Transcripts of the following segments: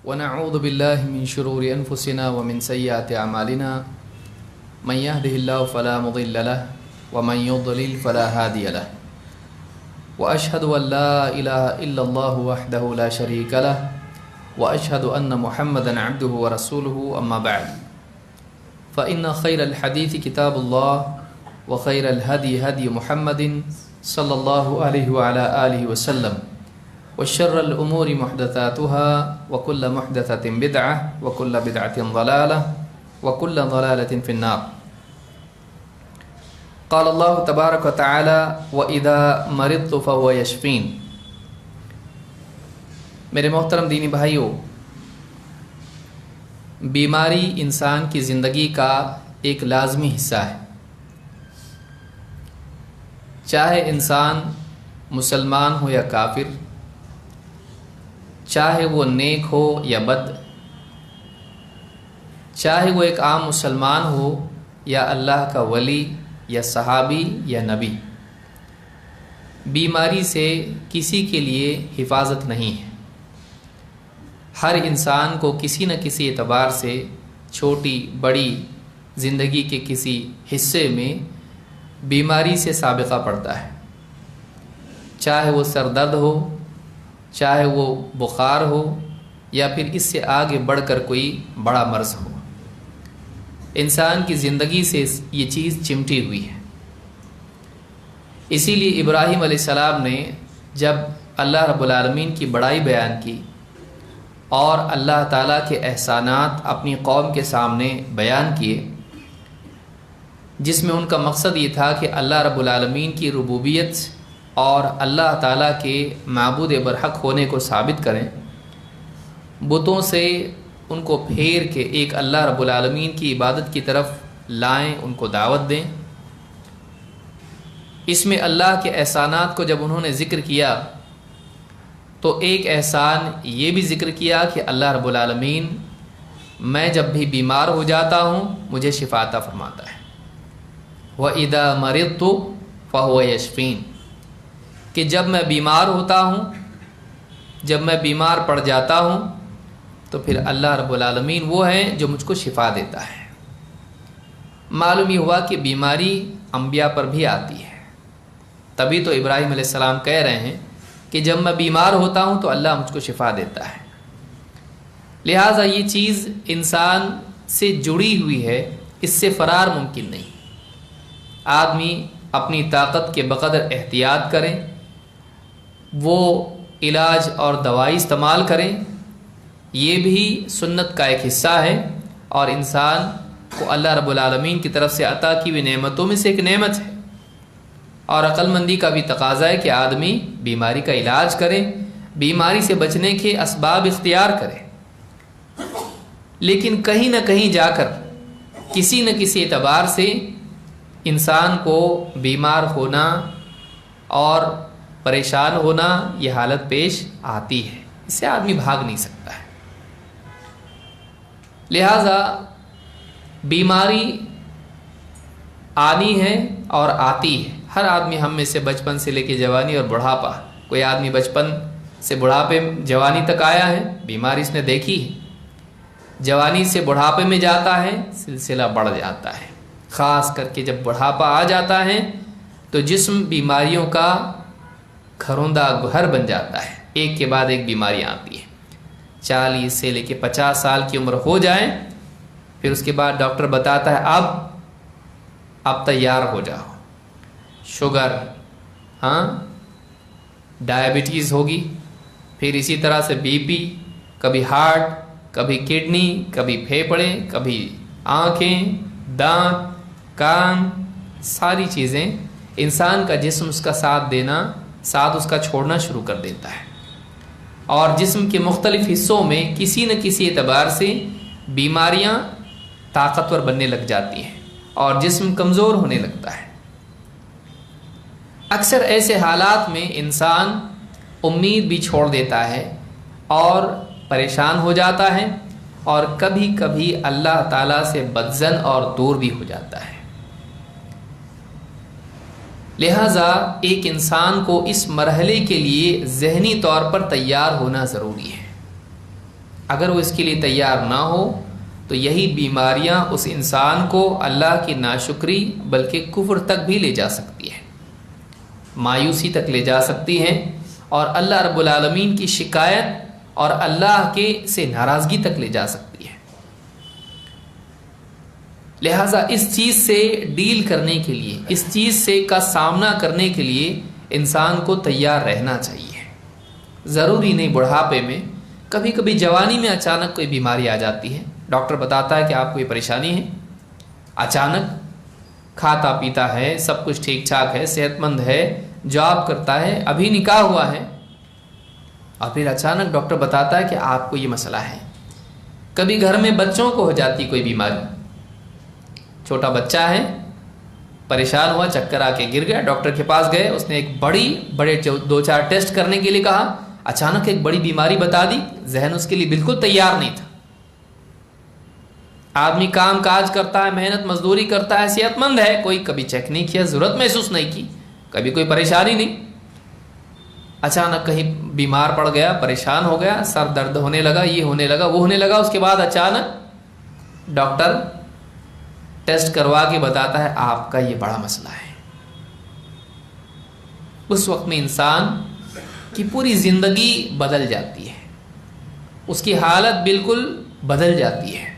ونعوذ بالله من شرور أنفسنا ومن سيئات أعمالنا من يهده الله فلا مضل له ومن يضلل فلا هادي له وأشهد أن لا إله إلا الله وحده لا شريك له وأشهد أن محمدا عبده ورسوله أما بعد فإن خير الحديث كتاب الله وخير الهدي هدي محمد صلى الله عليه وعلى آله وسلم وشر الأمور محدثاتها وكل محدثة بدعة وكل بدعة ضلالة وكل ضلالة في النار. قال الله تبارك وتعالى وإذا مرضت فهو يشفين. میرے محترم دینی بھائیوں، بیماری انسان کی زندگی کا ایک لازمی حصہ ہے. چاہے انسان مسلمان ہو یا کافر، چاہے وہ نیک ہو یا بد، چاہے وہ ایک عام مسلمان ہو یا اللہ کا ولی یا صحابی یا نبی، بیماری سے کسی کے لیے حفاظت نہیں ہے. ہر انسان کو کسی نہ کسی اعتبار سے چھوٹی بڑی زندگی کے کسی حصے میں بیماری سے سابقہ پڑتا ہے، چاہے وہ سر درد ہو، چاہے وہ بخار ہو، یا پھر اس سے آگے بڑھ کر کوئی بڑا مرض ہو. انسان کی زندگی سے یہ چیز چمٹی ہوئی ہے. اسی لیے ابراہیم علیہ السلام نے جب اللہ رب العالمین کی بڑائی بیان کی اور اللہ تعالیٰ کے احسانات اپنی قوم کے سامنے بیان کیے، جس میں ان کا مقصد یہ تھا کہ اللہ رب العالمین کی ربوبیت اور اللہ تعالیٰ کے معبود برحق ہونے کو ثابت کریں، بتوں سے ان کو پھیر کے ایک اللہ رب العالمین کی عبادت کی طرف لائیں، ان کو دعوت دیں. اس میں اللہ کے احسانات کو جب انہوں نے ذکر کیا تو ایک احسان یہ بھی ذکر کیا کہ اللہ رب العالمین میں جب بھی بیمار ہو جاتا ہوں مجھے شفا عطا فرماتا ہے. وَإِذَا مَرِضْتُ فَهُوَ يَشْفِينِ، کہ جب میں بیمار ہوتا ہوں، جب میں بیمار پڑ جاتا ہوں تو پھر اللہ رب العالمین وہ ہے جو مجھ کو شفا دیتا ہے. معلوم یہ ہوا کہ بیماری انبیاء پر بھی آتی ہے، تبھی تو ابراہیم علیہ السلام کہہ رہے ہیں کہ جب میں بیمار ہوتا ہوں تو اللہ مجھ کو شفا دیتا ہے. لہٰذا یہ چیز انسان سے جڑی ہوئی ہے، اس سے فرار ممکن نہیں. آدمی اپنی طاقت کے بقدر احتیاط کریں، وہ علاج اور دوائی استعمال کریں، یہ بھی سنت کا ایک حصہ ہے اور انسان کو اللہ رب العالمین کی طرف سے عطا کی ہوئی نعمتوں میں سے ایک نعمت ہے. اور عقل مندی کا بھی تقاضا ہے کہ آدمی بیماری کا علاج کرے، بیماری سے بچنے کے اسباب اختیار کرے. لیکن کہیں نہ کہیں جا کر کسی نہ کسی اعتبار سے انسان کو بیمار ہونا اور پریشان ہونا یہ حالت پیش آتی ہے، اس سے آدمی بھاگ نہیں سکتا ہے. لہذا بیماری آنی ہے اور آتی ہے. ہر آدمی ہم میں سے بچپن سے لے کے جوانی اور بڑھاپا، کوئی آدمی بچپن سے بڑھاپے جوانی تک آیا ہے، بیماری اس نے دیکھی ہے. جوانی سے بڑھاپے میں جاتا ہے، سلسلہ بڑھ جاتا ہے. خاص کر کے جب بڑھاپا آ جاتا ہے تو جسم بیماریوں کا گھروندہ گھر بن جاتا ہے. ایک کے بعد ایک بیماریاں آتی ہیں. 40 سے لے کے 50 سال کی عمر ہو جائیں، پھر اس کے بعد ڈاکٹر بتاتا ہے اب تیار ہو جاؤ. شوگر، ڈائبٹیز ہوگی، پھر اسی طرح سے بی پی، کبھی ہارٹ، کبھی کڈنی، کبھی پھیپھڑے، کبھی آنکھیں، دانت، کان، ساری چیزیں انسان کا جسم اس کا ساتھ دینا، ساتھ اس کا چھوڑنا شروع کر دیتا ہے. اور جسم کے مختلف حصوں میں کسی نہ کسی اعتبار سے بیماریاں طاقتور بننے لگ جاتی ہیں اور جسم کمزور ہونے لگتا ہے. اکثر ایسے حالات میں انسان امید بھی چھوڑ دیتا ہے اور پریشان ہو جاتا ہے اور کبھی کبھی اللہ تعالیٰ سے بدظن اور دور بھی ہو جاتا ہے. لہٰذا ایک انسان کو اس مرحلے کے لیے ذہنی طور پر تیار ہونا ضروری ہے. اگر وہ اس کے لیے تیار نہ ہو تو یہی بیماریاں اس انسان کو اللہ کی ناشکری بلکہ کفر تک بھی لے جا سکتی ہیں، مایوسی تک لے جا سکتی ہیں، اور اللہ رب العالمین کی شکایت اور اللہ کے سے ناراضگی تک لے جا سکتی ہے۔ لہٰذا اس چیز سے ڈیل کرنے کے لیے، اس چیز سے کا سامنا کرنے کے لیے انسان کو تیار رہنا چاہیے۔ ضروری نہیں بڑھاپے میں، کبھی کبھی جوانی میں اچانک کوئی بیماری آ جاتی ہے، ڈاکٹر بتاتا ہے کہ آپ کو یہ پریشانی ہے، اچانک کھاتا پیتا ہے، سب کچھ ٹھیک ٹھاک ہے، صحت مند ہے، جاب کرتا ہے، ابھی نکاح ہوا ہے، اور پھر اچانک ڈاکٹر بتاتا ہے کہ آپ کو یہ مسئلہ ہے۔ کبھی گھر میں بچوں کو ہو جاتی کوئی بیماری، چھوٹا بچہ ہے، پریشان ہوا، چکر آ کے گر گیا، ڈاکٹر کے پاس گئے، اس نے ایک بڑے 2-4 ٹیسٹ کرنے کے لیے کہا، اچانک ایک بڑی بیماری بتا دی، ذہن اس کے لیے بالکل تیار نہیں تھا۔ آدمی کام کاج کرتا ہے، محنت مزدوری کرتا ہے، صحت مند ہے، کوئی کبھی چیک نہیں کیا، ضرورت محسوس نہیں کی، کبھی کوئی پریشانی نہیں، اچانک کہیں بیمار پڑ گیا، پریشان ہو گیا، سر درد ہونے لگا، یہ ہونے لگا، وہ ہونے لگا، اس کے بعد اچانک ڈاکٹر ٹیسٹ کروا کے بتاتا ہے آپ کا یہ بڑا مسئلہ ہے۔ اس وقت میں انسان کی پوری زندگی بدل جاتی ہے، اس کی حالت بالکل بدل جاتی ہے،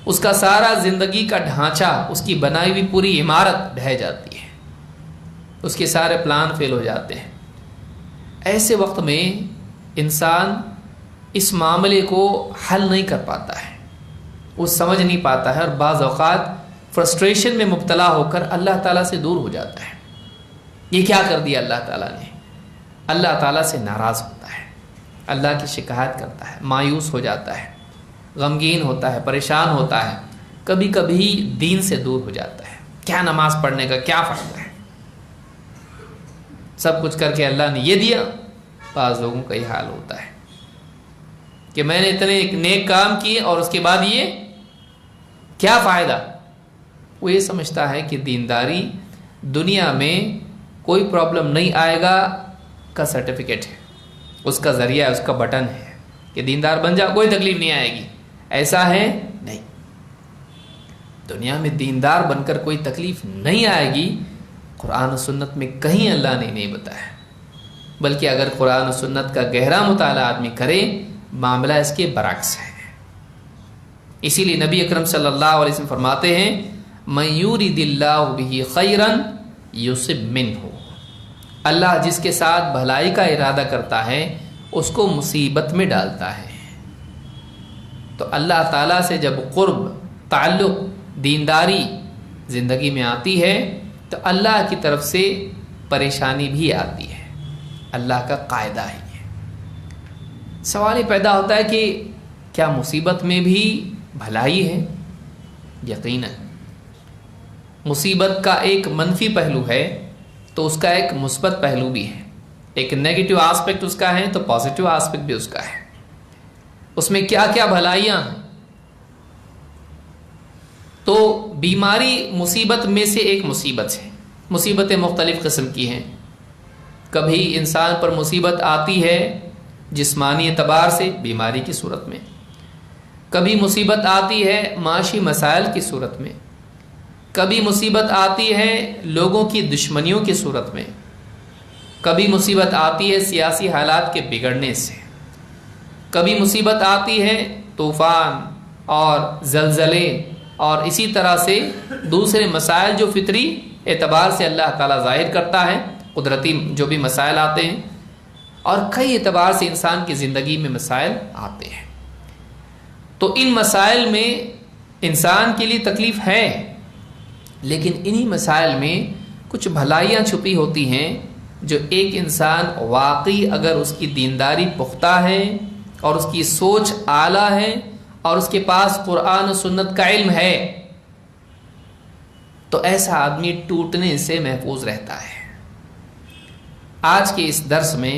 اس کا سارا زندگی کا ڈھانچہ، اس کی بنائی ہوئی پوری عمارت ڈھہ جاتی ہے، اس کے سارے پلان فیل ہو جاتے ہیں۔ ایسے وقت میں انسان اس معاملے کو حل نہیں کر پاتا ہے، وہ سمجھ نہیں پاتا ہے، اور بعض اوقات فرسٹریشن میں مبتلا ہو کر اللہ تعالیٰ سے دور ہو جاتا ہے۔ یہ کیا کر دیا اللہ تعالیٰ نے؟ اللہ تعالیٰ سے ناراض ہوتا ہے، اللہ کی شکایت کرتا ہے، مایوس ہو جاتا ہے، غمگین ہوتا ہے، پریشان ہوتا ہے، کبھی کبھی دین سے دور ہو جاتا ہے۔ کیا نماز پڑھنے کا کیا فائدہ ہے؟ سب کچھ کر کے اللہ نے یہ دیا۔ بعض لوگوں کا یہ حال ہوتا ہے کہ میں نے اتنے ایک نیک کام کیے اور اس کے بعد یہ کیا فائدہ؟ وہ یہ سمجھتا ہے کہ دینداری دنیا میں کوئی پرابلم نہیں آئے گا کا سرٹیفکیٹ ہے، اس کا ذریعہ ہے، اس کا بٹن ہے کہ دیندار بن جا، کوئی تکلیف نہیں آئے گی۔ ایسا ہے نہیں، دنیا میں دیندار بن کر کوئی تکلیف نہیں آئے گی، قرآن و سنت میں کہیں اللہ نے نہیں بتایا۔ بلکہ اگر قرآن و سنت کا گہرا مطالعہ آدمی کرے، معاملہ اس کے برعکس ہے۔ اسی لیے نبی اکرم صلی اللہ علیہ وسلم فرماتے ہیں، مَن یُرِدِ اللَّهُ بِهِ خَیْرًا یُصِبْ مِنْهُ، اللہ جس کے ساتھ بھلائی کا ارادہ کرتا ہے اس کو مصیبت میں ڈالتا ہے۔ تو اللہ تعالیٰ سے جب قرب، تعلق، دینداری زندگی میں آتی ہے تو اللہ کی طرف سے پریشانی بھی آتی ہے، اللہ کا قاعدہ ہی ہے۔ سوال یہ پیدا ہوتا ہے کہ کیا مصیبت میں بھی بھلائی ہے؟ یقیناً مصیبت کا ایک منفی پہلو ہے تو اس کا ایک مثبت پہلو بھی ہے، ایک نیگیٹو آسپیکٹ اس کا ہے تو پازیٹیو آسپیکٹ بھی اس کا ہے۔ اس میں کیا کیا بھلائیاں ہیں؟ تو بیماری مصیبت میں سے ایک مصیبت ہے۔ مصیبتیں مختلف قسم کی ہیں، کبھی انسان پر مصیبت آتی ہے جسمانی اعتبار سے بیماری کی صورت میں، کبھی مصیبت آتی ہے معاشی مسائل کی صورت میں، کبھی مصیبت آتی ہے لوگوں کی دشمنیوں کی صورت میں، کبھی مصیبت آتی ہے سیاسی حالات کے بگڑنے سے، کبھی مصیبت آتی ہے طوفان اور زلزلے اور اسی طرح سے دوسرے مسائل جو فطری اعتبار سے اللہ تعالیٰ ظاہر کرتا ہے، قدرتی جو بھی مسائل آتے ہیں، اور کئی اعتبار سے انسان کی زندگی میں مسائل آتے ہیں۔ تو ان مسائل میں انسان کے لیے تکلیف ہے، لیکن انہی مسائل میں کچھ بھلائیاں چھپی ہوتی ہیں جو ایک انسان واقعی اگر اس کی دینداری پختہ ہے اور اس کی سوچ اعلیٰ ہے اور اس کے پاس قرآن و سنت کا علم ہے تو ایسا آدمی ٹوٹنے سے محفوظ رہتا ہے۔ آج کے اس درس میں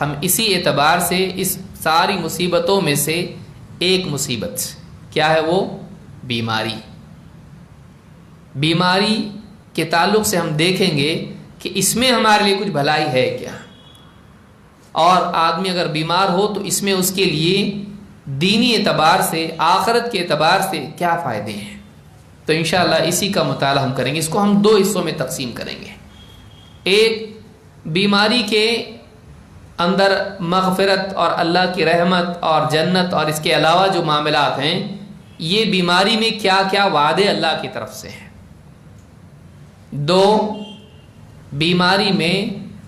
ہم اسی اعتبار سے اس ساری مصیبتوں میں سے ایک مصیبت کیا ہے، وہ بیماری کے تعلق سے ہم دیکھیں گے کہ اس میں ہمارے لیے کچھ بھلائی ہے کیا، اور آدمی اگر بیمار ہو تو اس میں اس کے لیے دینی اعتبار سے، آخرت کے اعتبار سے کیا فائدے ہیں. تو انشاءاللہ اسی کا مطالعہ ہم کریں گے. اس کو ہم دو حصوں میں تقسیم کریں گے. ایک، بیماری کے اندر مغفرت اور اللہ کی رحمت اور جنت اور اس کے علاوہ جو معاملات ہیں، یہ بیماری میں کیا کیا وعدے اللہ کی طرف سے ہیں. دو، بیماری میں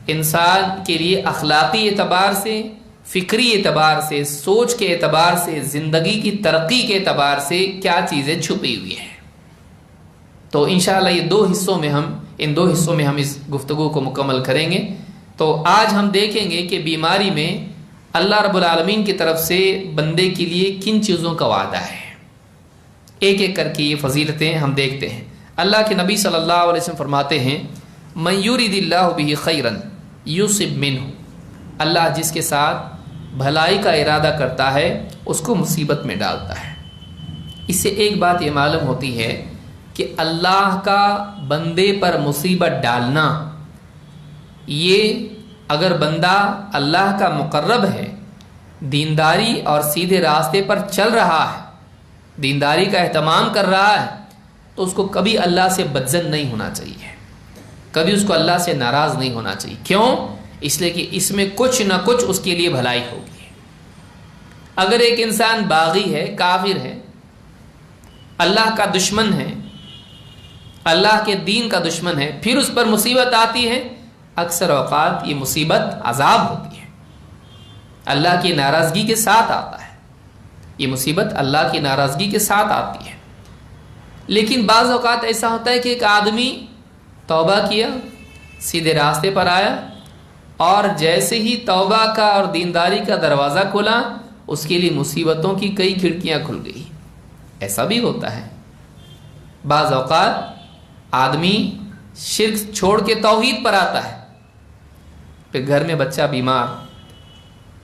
انسان کے لیے اخلاقی اعتبار سے، فکری اعتبار سے، سوچ کے اعتبار سے، زندگی کی ترقی کے اعتبار سے کیا چیزیں چھپی ہوئی ہیں. تو انشاءاللہ یہ ان دو حصوں میں ہم اس گفتگو کو مکمل کریں گے. تو آج ہم دیکھیں گے کہ بیماری میں اللہ رب العالمین کی طرف سے بندے کے لیے کن چیزوں کا وعدہ ہے. ایک ایک کر کے یہ فضیلتیں ہم دیکھتے ہیں. اللہ کے نبی صلی اللہ علیہ وسلم فرماتے ہیں، من یرید اللہ بہ خیرا یصب منہ، اللہ جس کے ساتھ بھلائی کا ارادہ کرتا ہے اس کو مصیبت میں ڈالتا ہے. اس سے ایک بات یہ معلوم ہوتی ہے کہ اللہ کا بندے پر مصیبت ڈالنا، یہ اگر بندہ اللہ کا مقرب ہے، دینداری اور سیدھے راستے پر چل رہا ہے، دینداری کا اہتمام کر رہا ہے، تو اس کو کبھی اللہ سے بدظن نہیں ہونا چاہیے، کبھی اس کو اللہ سے ناراض نہیں ہونا چاہیے. کیوں؟ اس لیے کہ اس میں کچھ نہ کچھ اس کے لیے بھلائی ہوگی. اگر ایک انسان باغی ہے، کافر ہے، اللہ کا دشمن ہے، اللہ کے دین کا دشمن ہے، پھر اس پر مصیبت آتی ہے، اکثر اوقات یہ مصیبت عذاب ہوتی ہے، اللہ کی ناراضگی کے ساتھ آتا ہے. یہ مصیبت اللہ کی ناراضگی کے ساتھ آتی ہے. لیکن بعض اوقات ایسا ہوتا ہے کہ ایک آدمی توبہ کیا، سیدھے راستے پر آیا، اور جیسے ہی توبہ کا اور دینداری کا دروازہ کھلا، اس کے لیے مصیبتوں کی کئی کھڑکیاں کھل گئی. ایسا بھی ہوتا ہے. بعض اوقات آدمی شرک چھوڑ کے توحید پر آتا ہے، پھر گھر میں بچہ بیمار،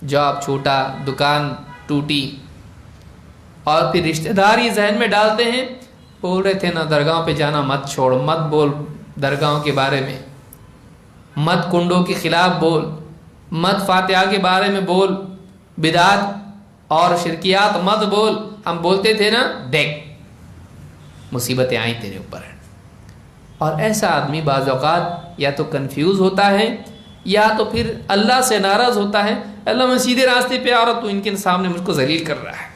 جاب چھوٹا، دکان ٹوٹی، اور پھر رشتہ دار یہ ذہن میں ڈالتے ہیں، بول رہے تھے نا درگاہوں پہ جانا مت چھوڑ، مت بول درگاہوں کے بارے میں، مت کنڈوں کے خلاف بول، مت فاتحہ کے بارے میں بول، بدعت اور شرکیات مت بول. ہم بولتے تھے نا، دیکھ مصیبتیں آئیں تیرے اوپر. اور ایسا آدمی بعض اوقات یا تو کنفیوز ہوتا ہے یا تو پھر اللہ سے ناراض ہوتا ہے. اللہ میں سیدھے راستے پہ آ رہا، تو ان کے سامنے مجھ کو ذلیل کر رہا ہے،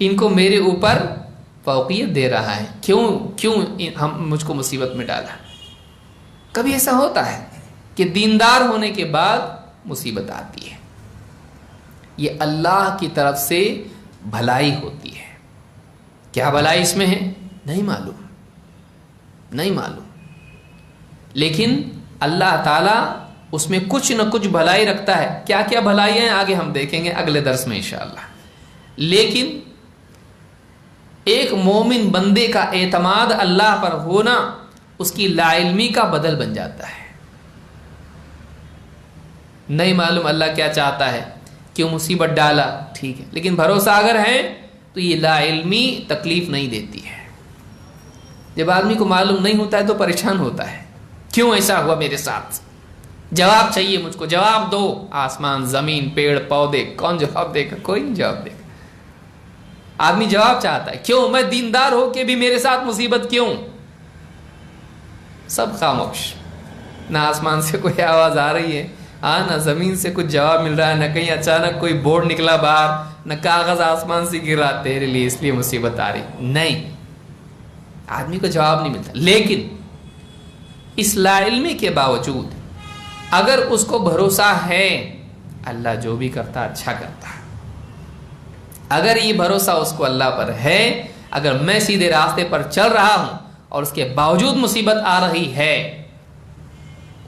ان کو میرے اوپر فوقیت دے رہا ہے، کیوں ہم مجھ کو مصیبت میں ڈالا. کبھی ایسا ہوتا ہے کہ دیندار ہونے کے بعد مصیبت آتی ہے. یہ اللہ کی طرف سے بھلائی ہوتی ہے. کیا بھلائی اس میں ہے نہیں معلوم، لیکن اللہ تعالیٰ اس میں کچھ نہ کچھ بھلائی رکھتا ہے. کیا کیا بھلائی ہیں آگے ہم دیکھیں گے اگلے درس میں انشاءاللہ. لیکن ایک مومن بندے کا اعتماد اللہ پر ہونا اس کی لا علمی کا بدل بن جاتا ہے. نہیں معلوم اللہ کیا چاہتا ہے، کیوں مصیبت ڈالا، ٹھیک ہے، لیکن بھروسہ اگر ہے تو یہ لا علمی تکلیف نہیں دیتی ہے. جب آدمی کو معلوم نہیں ہوتا ہے تو پریشان ہوتا ہے، کیوں ایسا ہوا میرے ساتھ، جواب چاہیے مجھ کو، جواب دو. آسمان، زمین، پیڑ پودے، کون جواب دے گا؟ کوئی نہیں جواب دے گا. آدمی جواب چاہتا ہے، کیوں میں دیندار ہو کے بھی میرے ساتھ مصیبت کیوں؟ سب خاموش، نہ آسمان سے کوئی آواز آ رہی ہے، نہ زمین سے کچھ جواب مل رہا ہے، نہ کہیں اچانک کوئی بورڈ نکلا باہر، نہ کاغذ آسمان سے گر رہا تیرے لیے اس لیے مصیبت آ رہی. نہیں، آدمی کو جواب نہیں ملتا. لیکن اس لا علمی کے باوجود اگر اس کو بھروسہ ہے اللہ جو بھی کرتا اچھا کرتا ہے، اگر یہ بھروسہ اس کو اللہ پر ہے، اگر میں سیدھے راستے پر چل رہا ہوں اور اس کے باوجود مصیبت آ رہی ہے،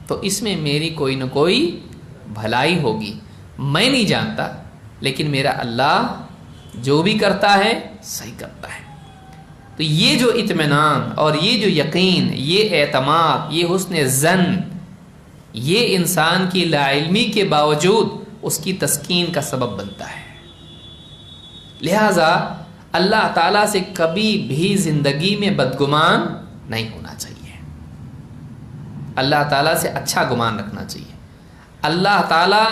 تو اس میں میری کوئی نہ کوئی بھلائی ہوگی. میں نہیں جانتا، لیکن میرا اللہ جو بھی کرتا ہے صحیح کرتا ہے. تو یہ جو اطمینان اور یہ جو یقین، یہ اعتماد، یہ حسن ظن، یہ انسان کی لا علمی کے باوجود اس کی تسکین کا سبب بنتا ہے. لہذا اللہ تعالیٰ سے کبھی بھی زندگی میں بدگمان نہیں ہونا چاہیے. اللہ تعالیٰ سے اچھا گمان رکھنا چاہیے. اللہ تعالیٰ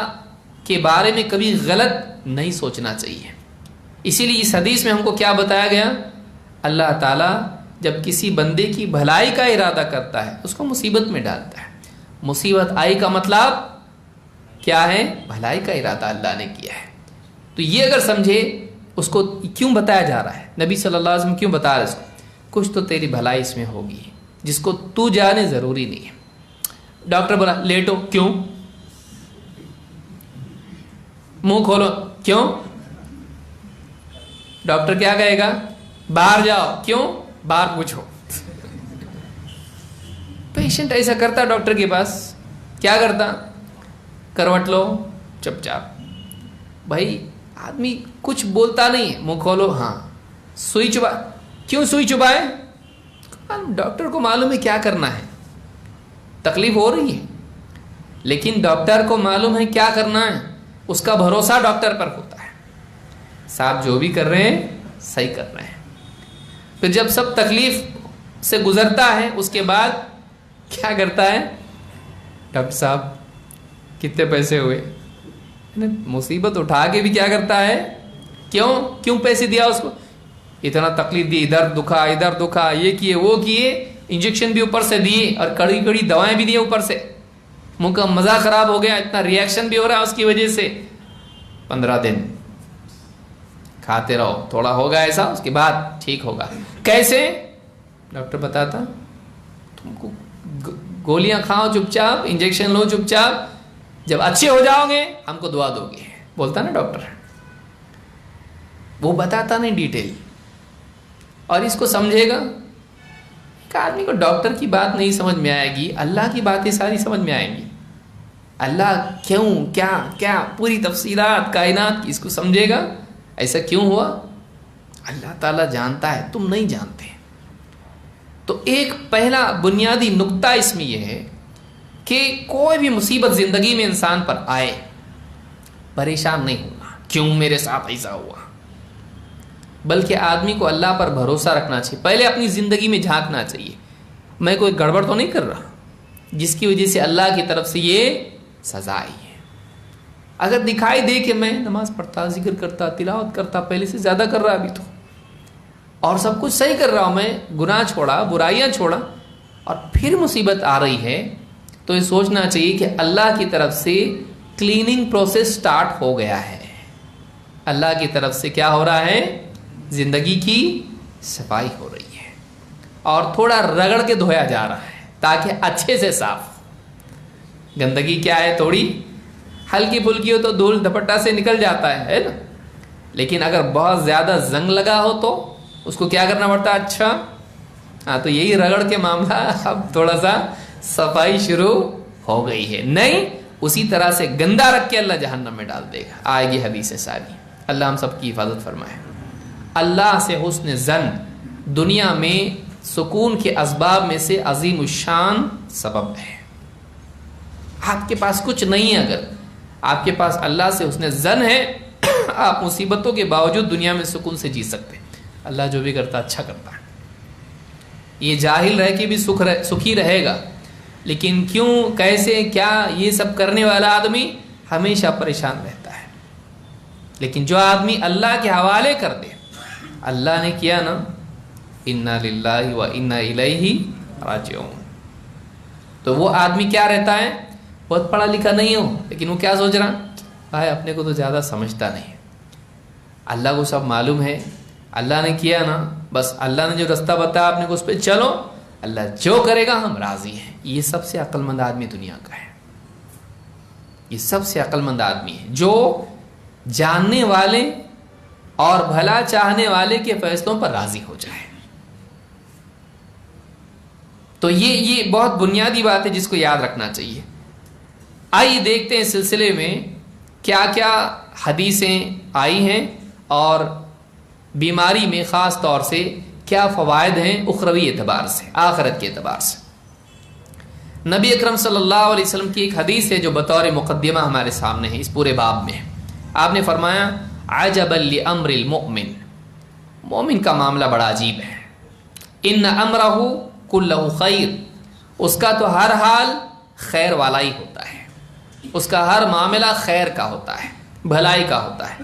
کے بارے میں کبھی غلط نہیں سوچنا چاہیے. اسی لیے اس حدیث میں ہم کو کیا بتایا گیا؟ اللہ تعالیٰ جب کسی بندے کی بھلائی کا ارادہ کرتا ہے اس کو مصیبت میں ڈالتا ہے. مصیبت آئی کا مطلب کیا ہے؟ بھلائی کا ارادہ اللہ نے کیا ہے. تو یہ اگر سمجھے اس کو کیوں بتایا جا رہا ہے، نبی صلی اللہ علیہ وسلم کیوں بتا رہے اس کو؟ کچھ تو تیری بھلائی اس میں ہوگی جس کو تو جانے ضروری نہیں ہے. ڈاکٹر بولا لیٹو، کیوں؟ منہ کھولو، کیوں؟ ڈاکٹر کیا کہے گا؟ باہر جاؤ، کیوں؟ باہر پوچھو. پیشنٹ ایسا کرتا ڈاکٹر کے پاس، کیا کرتا؟ کروٹ لو چپ چاپ. بھائی آدمی کچھ بولتا نہیں ہے، منہ کھولو، ہاں. سوئی چبا، کیوں سوئی چبائے؟ ڈاکٹر کو معلوم ہے کیا کرنا ہے، تکلیف ہو رہی ہے، لیکن ڈاکٹر کو معلوم ہے کیا کرنا ہے، اس کا بھروسہ ڈاکٹر پر ہوتا ہے. صاحب جو بھی کر رہے ہیں صحیح کر رہے ہیں. پھر جب سب تکلیف سے گزرتا ہے اس کے بعد کیا کرتا ہے؟ ڈاکٹر صاحب کتنے پیسے ہوئے؟ مصیبت اٹھا کے بھی کیا کرتا ہے؟ کیوں پیسے دیا اس کو؟ اتنا تکلیف دی، ادھر دکھا، یہ کیے وہ کیے، انجیکشن بھی اوپر سے دیے اور کڑی کڑی دوائیں بھی دیے اوپر سے. منہ کا مزہ خراب ہو گیا، اتنا ریئیکشن بھی ہو رہا ہے اس کی وجہ سے. 15 دن کھاتے رہو، تھوڑا ہوگا ایسا، اس کے بعد ٹھیک ہوگا. کیسے؟ ڈاکٹر بتاتا تم کو گولیاں کھاؤ چپ چاپ، انجیکشن لو چپ چاپ، جب اچھے ہو جاؤ گے ہم کو دعا دو گے. بولتا نا ڈاکٹر، وہ بتاتا نہیں ڈیٹیل. اور اس کو سمجھے گا کہ آدمی کو ڈاکٹر کی بات نہیں سمجھ میں آئے گی، اللہ کی باتیں ساری سمجھ میں آئیں گی. اللہ کیوں، کیا پوری تفصیلات کائنات کی اس کو سمجھے گا. ایسا کیوں ہوا؟ اللہ تعالیٰ جانتا ہے، تم نہیں جانتے. تو ایک پہلا بنیادی نقطہ اس میں یہ ہے کہ کوئی بھی مصیبت زندگی میں انسان پر آئے پریشان نہیں ہونا، کیوں میرے ساتھ ایسا ہوا، بلکہ آدمی کو اللہ پر بھروسہ رکھنا چاہیے. پہلے اپنی زندگی میں جھانکنا چاہیے، میں کوئی گڑبڑ تو نہیں کر رہا جس کی وجہ سے اللہ کی طرف سے یہ سزا آئی ہے. اگر دکھائی دے کہ میں نماز پڑھتا، ذکر کرتا، تلاوت کرتا، پہلے سے زیادہ کر رہا ابھی تو، اور سب کچھ صحیح کر رہا ہوں، میں گناہ چھوڑا، برائیاں چھوڑا، اور پھر مصیبت آ رہی ہے، تو یہ سوچنا چاہیے کہ اللہ کی طرف سے کلیننگ پروسیس سٹارٹ ہو گیا ہے. اللہ کی طرف سے کیا ہو رہا ہے؟ زندگی کی صفائی ہو رہی ہے، اور تھوڑا رگڑ کے دھویا جا رہا ہے تاکہ اچھے سے صاف. گندگی کیا ہے؟ تھوڑی ہلکی پھلکی ہو تو دھول دھپٹا سے نکل جاتا ہے نا، لیکن اگر بہت زیادہ زنگ لگا ہو تو اس کو کیا کرنا پڑتا ہے؟ اچھا ہاں، تو یہی رگڑ کے معاملہ اب تھوڑا سا صفائی شروع ہو گئی ہے. نہیں اسی طرح سے گندا رکھ کے اللہ جہنم میں ڈال دے گا. آئے گی حدیث ساری. اللہ ہم سب کی حفاظت فرمائے. اللہ سے حسن ظن دنیا میں سکون کے اسباب میں سے عظیم الشان سبب ہے. آپ کے پاس کچھ نہیں ہے، اگر آپ کے پاس اللہ سے حسن ظن ہے، آپ مصیبتوں کے باوجود دنیا میں سکون سے جی سکتے ہیں. اللہ جو بھی کرتا اچھا کرتا ہے. یہ جاہل رہ کے بھی سکھی رہے گا، لیکن کیوں، کیسے، کیا، یہ سب کرنے والا آدمی ہمیشہ پریشان رہتا ہے. لیکن جو آدمی اللہ کے حوالے کر دے، اللہ نے کیا نا، انا للہ و انا الیہ راجعون، تو وہ آدمی کیا رہتا ہے؟ بہت پڑھا لکھا نہیں ہو، لیکن وہ کیا سوچ رہا؟ بھائی اپنے کو تو زیادہ سمجھتا نہیں، اللہ کو سب معلوم ہے، اللہ نے کیا نا، بس اللہ نے جو رستہ بتایا آپ نے کو اس پہ چلو، اللہ جو کرے گا ہم راضی ہیں. یہ سب سے عقل مند آدمی دنیا کا ہے. یہ سب سے عقل مند آدمی ہے جو جاننے والے اور بھلا چاہنے والے کے فیصلوں پر راضی ہو جائے. تو یہ بہت بنیادی بات ہے جس کو یاد رکھنا چاہیے. آئیے دیکھتے ہیں اس سلسلے میں کیا کیا حدیثیں آئی ہیں اور بیماری میں خاص طور سے کیا فوائد ہیں اخروی اعتبار سے، آخرت کے اعتبار سے. نبی اکرم صلی اللہ علیہ وسلم کی ایک حدیث ہے جو بطور مقدمہ ہمارے سامنے ہے اس پورے باب میں. آپ نے فرمایا عجبا لامر المؤمن، مومن کا معاملہ بڑا عجیب ہے. ان امرہ کلہ خیر، اس کا تو ہر حال خیر والا ہی ہوتا ہے، اس کا ہر معاملہ خیر کا ہوتا ہے، بھلائی کا ہوتا ہے.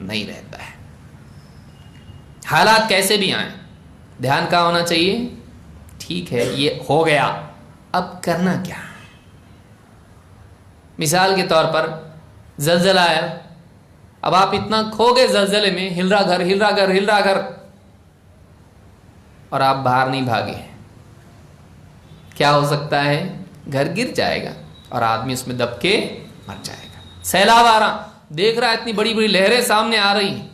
نہیں رہتا ہے۔ حالات کیسے بھی آئیں، دھیان کہاں ہونا چاہیے؟ ٹھیک ہے یہ ہو گیا، اب کرنا کیا؟ مثال کے طور پر زلزلہ آیا، اب آپ اتنا کھو گئے زلزلے میں، ہل رہا گھر ہل رہا گھر ہل رہا گھر، اور آپ باہر نہیں بھاگے، کیا ہو سکتا ہے؟ گھر گر جائے گا اور آدمی اس میں دب کے مر جائے گا۔ سیلاب آ رہا، دیکھ رہا اتنی بڑی بڑی لہریں سامنے آ رہی ہیں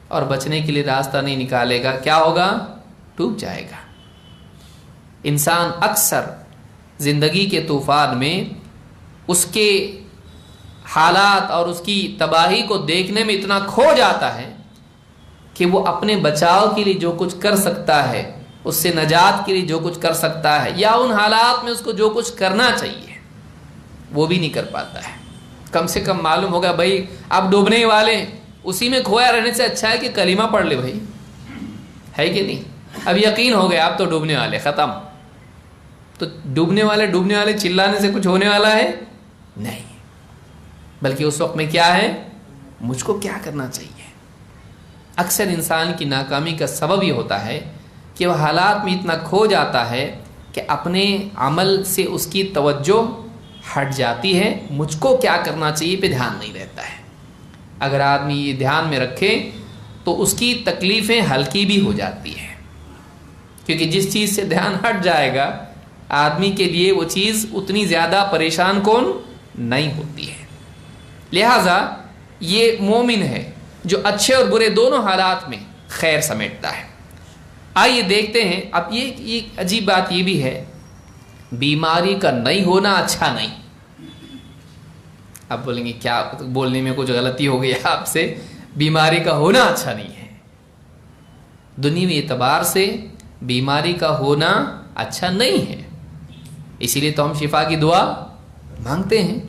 اور بچنے کے لیے راستہ نہیں نکالے گا، کیا ہوگا؟ ڈوب جائے گا۔ انسان اکثر زندگی کے طوفان میں اس کے حالات اور اس کی تباہی کو دیکھنے میں اتنا کھو جاتا ہے کہ وہ اپنے بچاؤ کے لیے جو کچھ کر سکتا ہے، اس سے نجات کے لیے جو کچھ کر سکتا ہے، یا ان حالات میں اس کو جو کچھ کرنا چاہیے وہ بھی نہیں کر پاتا ہے۔ کم سے کم معلوم ہوگا بھائی آپ ڈوبنے والے ہیں، اسی میں کھویا رہنے سے اچھا ہے کہ کلمہ پڑھ لے بھائی، ہے کہ نہیں؟ اب یقین ہو گیا آپ تو ڈوبنے والے، ختم۔ تو ڈوبنے والے چلانے سے کچھ ہونے والا ہے نہیں، بلکہ اس وقت میں کیا ہے، مجھ کو کیا کرنا چاہیے۔ اکثر انسان کی ناکامی کا سبب یہ ہوتا ہے کہ وہ حالات میں اتنا کھو جاتا ہے کہ اپنے عمل سے اس کی توجہ ہٹ جاتی ہے، مجھ کو کیا کرنا چاہیے پہ دھیان نہیں رہتا ہے۔ اگر آدمی یہ دھیان میں رکھے تو اس کی تکلیفیں ہلکی بھی ہو جاتی ہیں، کیونکہ جس چیز سے دھیان ہٹ جائے گا آدمی کے لیے وہ چیز اتنی زیادہ پریشان کون نہیں ہوتی ہے۔ لہذا یہ مومن ہے جو اچھے اور برے دونوں حالات میں خیر سمیٹتا ہے۔ آئیے دیکھتے ہیں، اب یہ عجیب بات یہ بھی ہے، بیماری کا نہیں ہونا اچھا نہیں۔ اب بولیں گے کیا بولنے میں کچھ غلطی ہو گئی آپ سے، بیماری کا ہونا اچھا نہیں ہے۔ دنیاوی اعتبار سے بیماری کا ہونا اچھا نہیں ہے، اسی لیے تو ہم شفا کی دعا مانگتے ہیں۔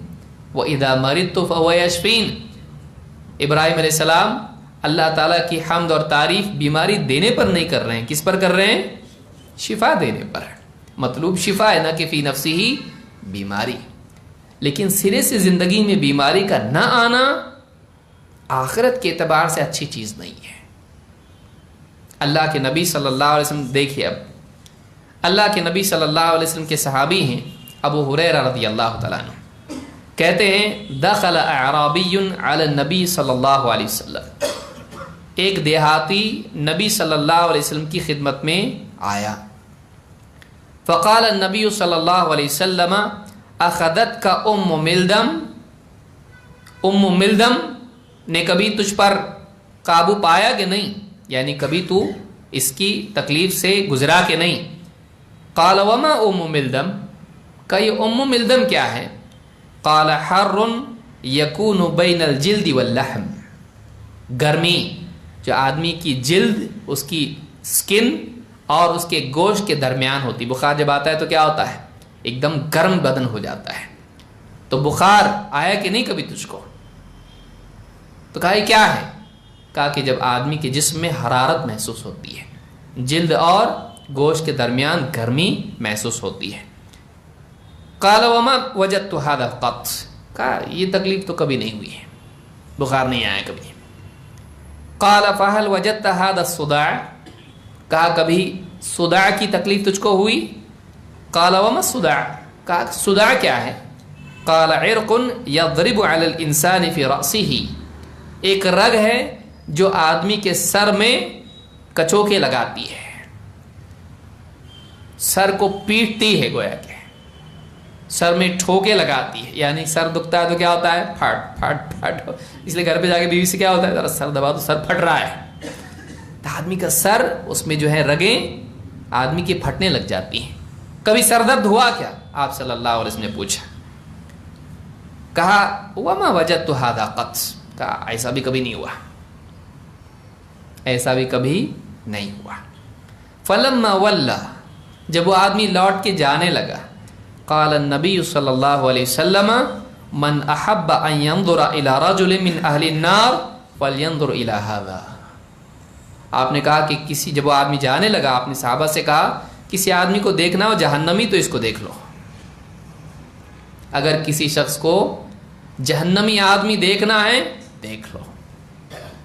وَإِذَا مَرِضْتُ فَهُوَ يَشْفِينِ۔ ابراہیم علیہ السلام اللہ تعالیٰ کی حمد اور تعریف بیماری دینے پر نہیں کر رہے ہیں، کس پر کر رہے ہیں؟ شفا دینے پر۔ مطلوب شفا ہے، نہ کہ فی نفسی ہی بیماری۔ لیکن سرے سے زندگی میں بیماری کا نہ آنا آخرت کے اعتبار سے اچھی چیز نہیں ہے۔ اللہ کے نبی صلی اللہ علیہ وسلم دیکھیے، اب اللہ کے نبی صلی اللہ علیہ وسلم کے صحابی ہیں ابو ہریرہ رضی اللہ تعالیٰ عنہ، کہتے ہیں دخل اعرابی علی النبی صلی اللہ علیہ وسلم، ایک دیہاتی نبی صلی اللہ علیہ وسلم کی خدمت میں آیا۔ فقال النبی صلی اللہ علیہ وسلم اخذت کا ملدم، ملدم نے کبھی تجھ پر قابو پایا کہ نہیں، یعنی کبھی تو اس کی تکلیف سے گزرا کہ نہیں۔ قال وما ملدم، کہ یہ ملدم کیا ہے؟ قال حر یکون بین الجلد واللحم، گرمی جو آدمی کی جلد، اس کی سکن اور اس کے گوشت کے درمیان ہوتی۔ بخار جب آتا ہے تو کیا ہوتا ہے؟ ایک دم گرم بدن ہو جاتا ہے۔ تو بخار آیا کہ نہیں کبھی تجھ کو؟ تو کہا یہ کیا ہے؟ کہا کہ جب آدمی کے جسم میں حرارت محسوس ہوتی ہے، جلد اور گوشت کے درمیان گرمی محسوس ہوتی ہے۔ قال وما وجدت هذا قط، کہا یہ تکلیف تو کبھی نہیں ہوئی ہے، بخار نہیں آیا کبھی۔ قال فهل وجدت هذا الصداع، کہا کبھی صداع کی تکلیف تجھ کو ہوئی؟ قال وما الصداع، کہا صداع کیا ہے؟ قال عرق يضرب على الانسان في رأسه، ایک رگ ہے جو آدمی کے سر میں کچوکے لگاتی ہے، سر کو پیٹتی ہے، گویا کہ سر میں ٹھوکے لگاتی ہے، یعنی سر دکھتا ہے تو کیا ہوتا ہے؟ پھٹ پھٹ پھٹ۔ اس لیے گھر پہ جا کے بیوی سے کیا ہوتا ہے؟ ذرا سر دبا تو سر پھٹ رہا ہے۔ تو آدمی کا سر، اس میں جو ہے رگیں آدمی کی پھٹنے لگ جاتی ہیں۔ کبھی سر درد ہوا کیا؟ آپ صلی اللہ علیہ وسلم نے پوچھا۔ کہا وما وجدت هذا قط، کہا ایسا بھی کبھی نہیں ہوا، ایسا بھی کبھی نہیں ہوا۔ فلما ولى، جب وہ آدمی لوٹ کے جانے لگا، قال النبی صلی اللہ علیہ وسلم من احب ان ينظر الى رجل من اہل النار فلينظر الى هذا، آپ نے کہا کہ جب وہ آدمی جانے لگا، آپ نے صحابہ سے کہا کسی آدمی کو دیکھنا ہو جہنمی تو اس کو دیکھ لو۔ اگر کسی شخص کو جہنمی آدمی دیکھنا ہے دیکھ لو۔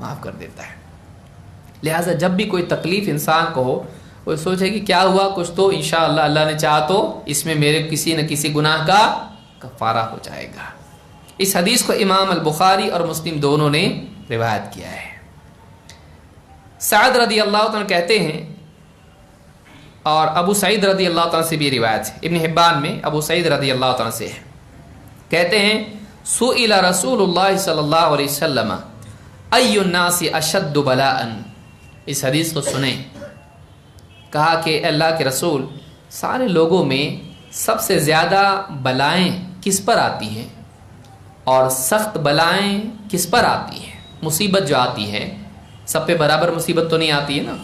معاف کر دیتا ہے۔ لہٰذا جب بھی کوئی تکلیف انسان کو ہو وہ سوچے کہ کیا ہوا، کچھ تو انشاءاللہ اللہ نے چاہا تو اس میں میرے کسی نہ کسی گناہ کا کفارہ ہو جائے گا۔ اس حدیث کو امام البخاری اور مسلم دونوں نے روایت کیا ہے۔ سعد رضی اللہ عنہ کہتے ہیں، اور ابو سعید رضی اللہ عنہ سے بھی روایت ہے، ابن حبان میں ابو سعید رضی اللہ عنہ سے ہے، کہتے ہیں سئل رسول اللہ صلی اللہ علیہ وسلم ای الناس اشد بلاء، اس حدیث کو سنیں، کہا کہ اللہ کے رسول سارے لوگوں میں سب سے زیادہ بلائیں کس پر آتی ہیں اور سخت بلائیں کس پر آتی ہیں؟ مصیبت جو آتی ہے سب پہ برابر مصیبت تو نہیں آتی ہے نا،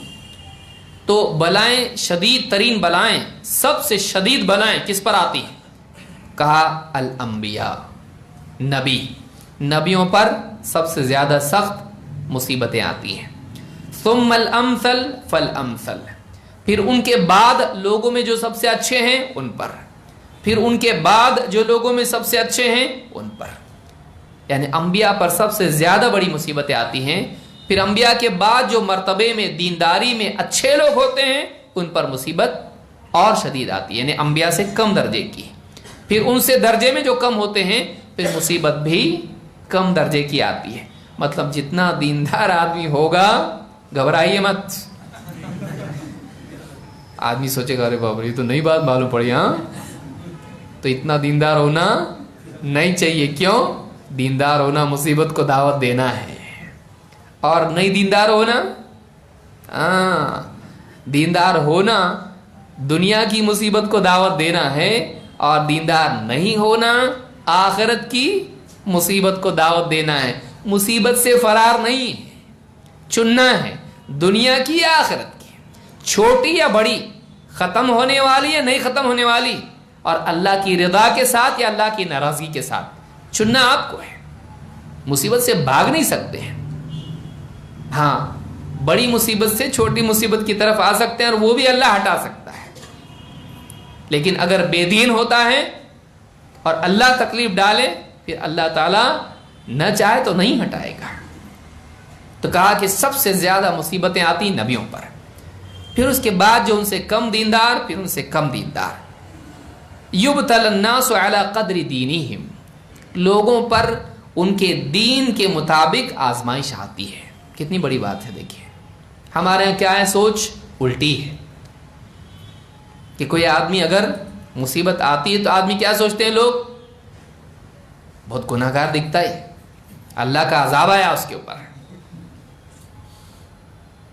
تو بلائیں شدید ترین بلائیں، سب سے شدید بلائیں کس پر آتی ہیں؟ کہا الانبیاء، نبیوں پر سب سے زیادہ سخت مصیبتیں آتی ہیں، ثم الامثل فالامثل، پھر ان کے بعد لوگوں میں جو سب سے اچھے ہیں ان پر، پھر ان کے بعد جو لوگوں میں سب سے اچھے ہیں ان پر، یعنی انبیاء پر سب سے زیادہ بڑی مصیبتیں آتی ہیں، پھر انبیاء کے بعد جو مرتبے میں دینداری میں اچھے لوگ ہوتے ہیں ان پر مصیبت اور شدید آتی ہے، یعنی انبیاء سے کم درجے کی، پھر ان سے درجے میں جو کم ہوتے ہیں پھر مصیبت بھی کم درجے کی آتی ہے۔ مطلب جتنا دیندار آدمی ہوگا گھبرائیے مت۔ آدمی سوچے گا ارے بابا یہ تو نئی بات معلوم پڑی، ہاں تو اتنا دیندار ہونا نہیں چاہیے۔ کیوں؟ دیندار ہونا مصیبت کو دعوت دینا ہے، اور نہیں دیندار ہونا، دیندار ہونا دنیا کی مصیبت کو دعوت دینا ہے، اور دیندار نہیں ہونا آخرت کی مصیبت کو دعوت دینا ہے۔ مصیبت سے فرار نہیں ہے، چننا ہے دنیا کی یا آخرت کی، چھوٹی یا بڑی، ختم ہونے والی یا نہیں ختم ہونے والی، اور اللہ کی رضا کے ساتھ یا اللہ کی ناراضگی کے ساتھ، چننا آپ کو ہے۔ مصیبت سے بھاگ نہیں سکتے ہیں، ہاں بڑی مصیبت سے چھوٹی مصیبت کی طرف آ سکتے ہیں اور وہ بھی اللہ ہٹا سکتا ہے، لیکن اگر بے دین ہوتا ہے اور اللہ تکلیف ڈالے پھر اللہ تعالیٰ نہ چاہے تو نہیں ہٹائے گا۔ تو کہا کہ سب سے زیادہ مصیبتیں آتی نبیوں پر، پھر اس کے بعد جو ان سے کم دیندار، پھر ان سے کم دیندار۔ یبتلی الناس علی قدر دینہم، لوگوں پر ان کے دین کے مطابق آزمائش آتی ہے۔ کتنی بڑی بات ہے، دیکھیے ہمارے یہاں کیا ہے، سوچ الٹی ہے کہ کوئی آدمی اگر مصیبت آتی ہے تو آدمی کیا سوچتے ہیں لوگ، بہت گناہ گار دکھتا ہے، اللہ کا عذاب آیا اس کے اوپر۔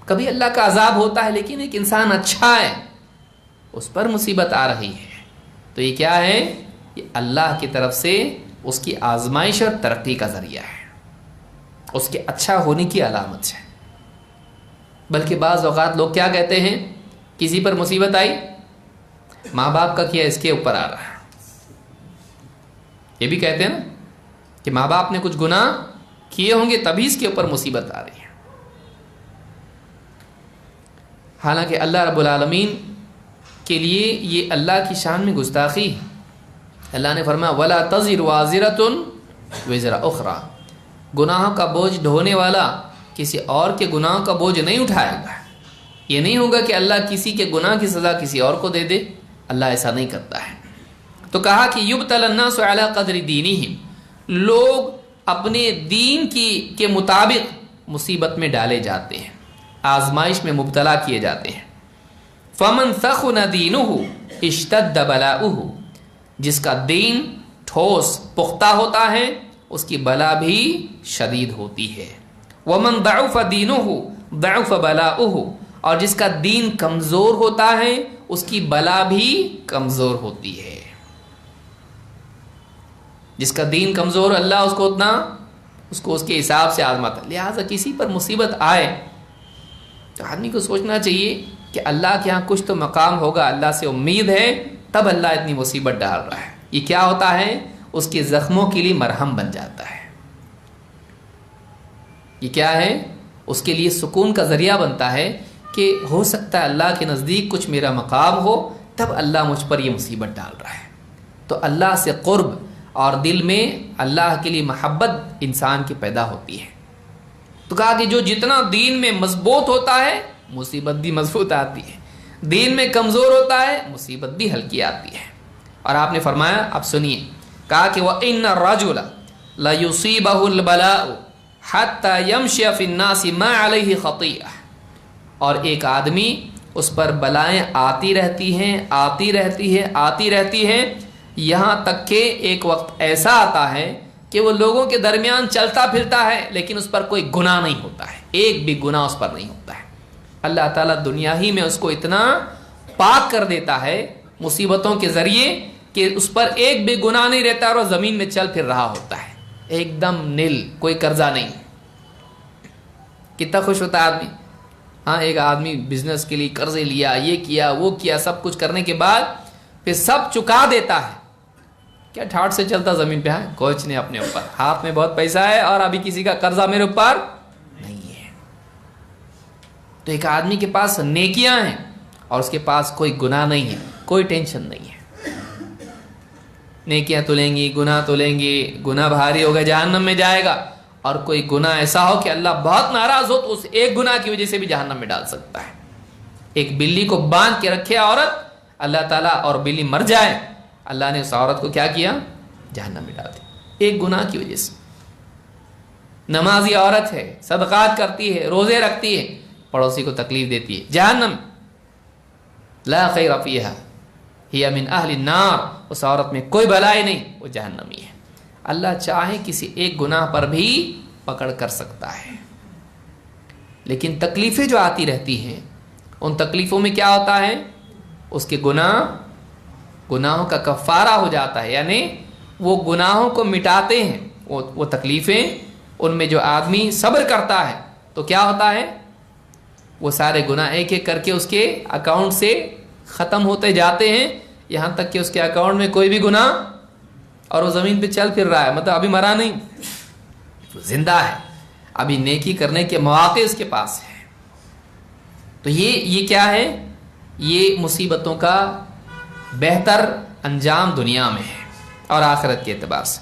کبھی اللہ کا عذاب ہوتا ہے لیکن ایک انسان اچھا ہے، اس پر مصیبت آ رہی ہے، تو یہ کیا ہے، یہ اللہ کی طرف سے اس کی آزمائش اور ترقی کا ذریعہ ہے، اس کے اچھا ہونے کی علامت ہے۔ بلکہ بعض اوقات لوگ کیا کہتے ہیں، کسی پر مصیبت آئی، ماں باپ کا کیا اس کے اوپر آ رہا ہے، یہ بھی کہتے ہیں نا کہ ماں باپ نے کچھ گناہ کیے ہوں گے تبھی اس کے اوپر مصیبت آ رہی ہے۔ حالانکہ اللہ رب العالمین کے لیے یہ اللہ کی شان میں گستاخی ہے۔ اللہ نے فرمایا وَلَا تَزِرُ وَازِرَةٌ وِزْرَ أُخْرَى، گناہوں کا بوجھ ڈھونے والا کسی اور کے گناہوں کا بوجھ نہیں اٹھائے گا۔ یہ نہیں ہوگا کہ اللہ کسی کے گناہ کی سزا کسی اور کو دے دے، اللہ ایسا نہیں کرتا ہے۔ تو کہا کہ یبتلی الناس علی قدر دینہم، لوگ اپنے دین کے مطابق مصیبت میں ڈالے جاتے ہیں، آزمائش میں مبتلا کیے جاتے ہیں۔ فمن ثخن دینہ اشتد بلاؤہ، جس کا دین ٹھوس پختہ ہوتا ہے اس کی بلا بھی شدید ہوتی ہے۔ ومن ضعف دینہ ضعف بلاؤہ، اور جس کا دین کمزور ہوتا ہے اس کی بلا بھی کمزور ہوتی ہے۔ جس کا دین کمزور، اللہ اس کو اتنا اس کے حساب سے آزماتا ہے۔ لہٰذا کسی پر مصیبت آئے تو آدمی کو سوچنا چاہیے کہ اللہ کے ہاں کچھ تو مقام ہوگا، اللہ سے امید ہے تب اللہ اتنی مصیبت ڈال رہا ہے۔ یہ کیا ہوتا ہے، اس کے زخموں کے لیے مرہم بن جاتا ہے۔ یہ کیا ہے، اس کے لیے سکون کا ذریعہ بنتا ہے کہ ہو سکتا ہے اللہ کے نزدیک کچھ میرا مقام ہو تب اللہ مجھ پر یہ مصیبت ڈال رہا ہے۔ تو اللہ سے قرب اور دل میں اللہ کے لیے محبت انسان کی پیدا ہوتی ہے۔ تو کہا کہ جو جتنا دین میں مضبوط ہوتا ہے مصیبت بھی مضبوط آتی ہے، دین میں کمزور ہوتا ہے مصیبت بھی ہلکی آتی ہے۔ اور آپ نے فرمایا، اب سنیے، کہا کہ وَإِنَّ الرَّجُلَ لَيُصِيبَهُ الْبَلَاءُ حَتَّى يَمْشِيَ فِي النَّاسِ مَا عَلَيْهِ خَطِيئَةٌ، اور ایک آدمی اس پر بلائیں آتی رہتی ہیں یہاں تک کہ ایک وقت ایسا آتا ہے کہ وہ لوگوں کے درمیان چلتا پھرتا ہے لیکن اس پر کوئی گناہ نہیں ہوتا ہے، ایک بھی گناہ اس پر نہیں ہوتا ہے۔ اللہ تعالیٰ دنیا ہی میں اس کو اتنا پاک کر دیتا ہے مصیبتوں کے ذریعے کہ اس پر ایک بھی گناہ نہیں رہتا اور وہ زمین میں چل پھر رہا ہوتا ہے، ایک دم نل، کوئی قرضہ نہیں۔ کتنا خوش ہوتا ہے آدمی۔ ہاں، ایک آدمی بزنس کے لیے قرضے لیا، یہ کیا وہ کیا، سب کچھ کرنے کے بعد پھر سب چکا دیتا ہے، کیا ٹھاٹ سے چلتا زمین پہ ہے، کوچ نے اپنے اوپر، ہاتھ میں بہت پیسہ ہے اور ابھی کسی کا قرضہ میرے اوپر نہیں ہے۔ تو ایک آدمی کے پاس نیکیاں ہیں اور اس کے پاس کوئی گناہ نہیں ہے، کوئی ٹینشن نہیں ہے، نیکیاں تلیں گی، گناہ تلیں گے، گناہ بھاری ہوگا، جہنم میں جائے گا، اور کوئی گناہ ایسا ہو کہ اللہ بہت ناراض ہو تو اس ایک گناہ کی وجہ سے بھی جہنم میں ڈال سکتا ہے۔ ایک بلی کو باندھ کے رکھے عورت، اللہ تعالیٰ، اور بلی مر جائے، اللہ نے اس عورت کو کیا کیا؟ جہنم میں ڈال دیا، ایک گناہ کی وجہ سے۔ نمازی عورت ہے، صدقات کرتی ہے، روزے رکھتی ہے، پڑوسی کو تکلیف دیتی ہے، جہنم، لا خیر فیہا ہی من اہل النار، اس عورت میں کوئی بھلائی نہیں، وہ جہنمی ہے۔ اللہ چاہے کسی ایک گناہ پر بھی پکڑ کر سکتا ہے، لیکن تکلیفیں جو آتی رہتی ہیں ان تکلیفوں میں کیا ہوتا ہے؟ اس کے گناہوں کا کفارہ ہو جاتا ہے، یعنی وہ گناہوں کو مٹاتے ہیں وہ تکلیفیں۔ ان میں جو آدمی صبر کرتا ہے تو کیا ہوتا ہے؟ وہ سارے گناہ ایک ایک کر کے اس کے اکاؤنٹ سے ختم ہوتے جاتے ہیں، یہاں تک کہ اس کے اکاؤنٹ میں کوئی بھی گناہ، اور وہ زمین پہ چل پھر رہا ہے، مطلب ابھی مرا نہیں، زندہ ہے، ابھی نیکی کرنے کے مواقع اس کے پاس ہے۔ تو یہ کیا ہے؟ یہ مصیبتوں کا بہتر انجام دنیا میں ہے اور آخرت کے اعتبار سے۔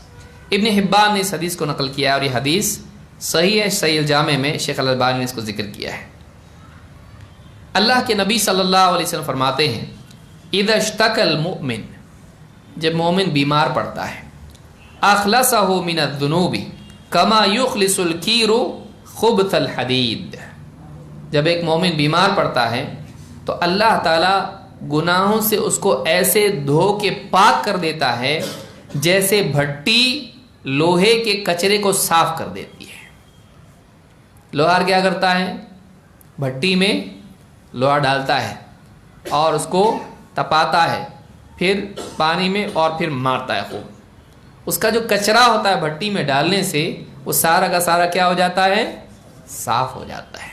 ابن حبان نے اس حدیث کو نقل کیا ہے اور یہ حدیث صحیح ہے، صحیح الجامع میں شیخ الالبانی نے اس کو ذکر کیا ہے۔ اللہ کے نبی صلی اللہ علیہ وسلم فرماتے ہیں، اذا اشتکى المؤمن، جب مومن بیمار پڑتا ہے، اخلصہ من الذنوب کما یخلص الکیر خبث الحدید، جب ایک مومن بیمار پڑتا ہے تو اللہ تعالیٰ گناہوں سے اس کو ایسے دھو کے پاک کر دیتا ہے جیسے بھٹی لوہے کے کچرے کو صاف کر دیتی ہے۔ لوہار کیا کرتا ہے؟ بھٹی میں لوہا ڈالتا ہے اور اس کو تپاتا ہے، پھر پانی میں، اور پھر مارتا ہے خوب۔ اس کا جو کچرا ہوتا ہے بھٹی میں ڈالنے سے وہ سارا کا سارا کیا ہو جاتا ہے؟ صاف ہو جاتا ہے۔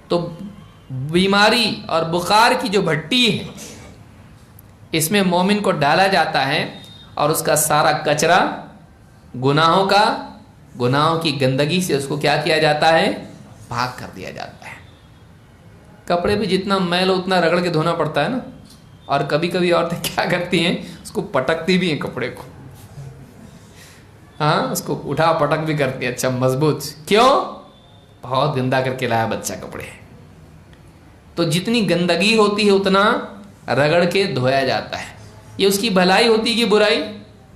تو بیماری اور بخار کی جو بھٹی ہے اس میں مومن کو ڈالا جاتا ہے اور اس کا سارا کچرا گناہوں کی گندگی سے اس کو کیا کیا جاتا ہے؟ پاک کر دیا جاتا ہے۔ کپڑے بھی جتنا میل ہو اتنا رگڑ کے دھونا پڑتا ہے نا، اور کبھی کبھی عورتیں کیا کرتی ہیں؟ اس کو پٹکتی بھی ہیں کپڑے کو، ہاں، اس کو اٹھا پٹک بھی کرتی ہیں، اچھا مضبوط، کیوں؟ بہت گندا کر کے لایا بچہ کپڑے۔ تو جتنی گندگی ہوتی ہے اتنا رگڑ کے دھویا جاتا ہے۔ یہ اس کی بھلائی ہوتی ہے کہ برائی؟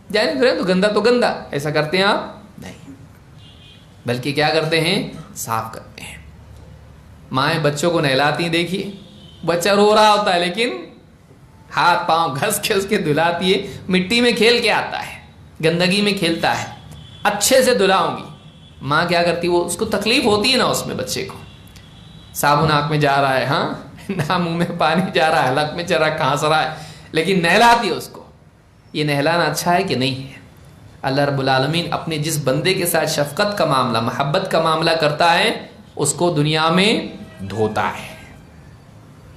جائیں تو گندا تو گندا، ایسا کرتے ہیں آپ؟ نہیں، بلکہ کیا کرتے ہیں؟ صاف کرتے ہیں۔ مائیں بچوں کو نہلاتی ہیں، دیکھیے بچہ رو رہا ہوتا ہے لیکن ہاتھ پاؤں گھس کے اس کے دھلاتی ہے، مٹی میں کھیل کے آتا ہے، گندگی میں کھیلتا ہے، اچھے سے دھلاؤں گی۔ ماں کیا کرتی ہے؟ وہ اس کو تکلیف ہوتی ہے نا، اس میں بچے کو صابن آنکھ میں جا رہا ہے، ہاں، نہ منہ میں پانی جا رہا ہے، حلق میں چل رہا ہے، کھانس رہا ہے، لیکن نہلاتی ہے اس کو۔ یہ نہلانا اچھا ہے کہ نہیں ہے؟ اللہ رب العالمین اپنے جس بندے کے ساتھ شفقت کا معاملہ، محبت کا معاملہ کرتا ہے اس کو دنیا میں دھوتا ہے،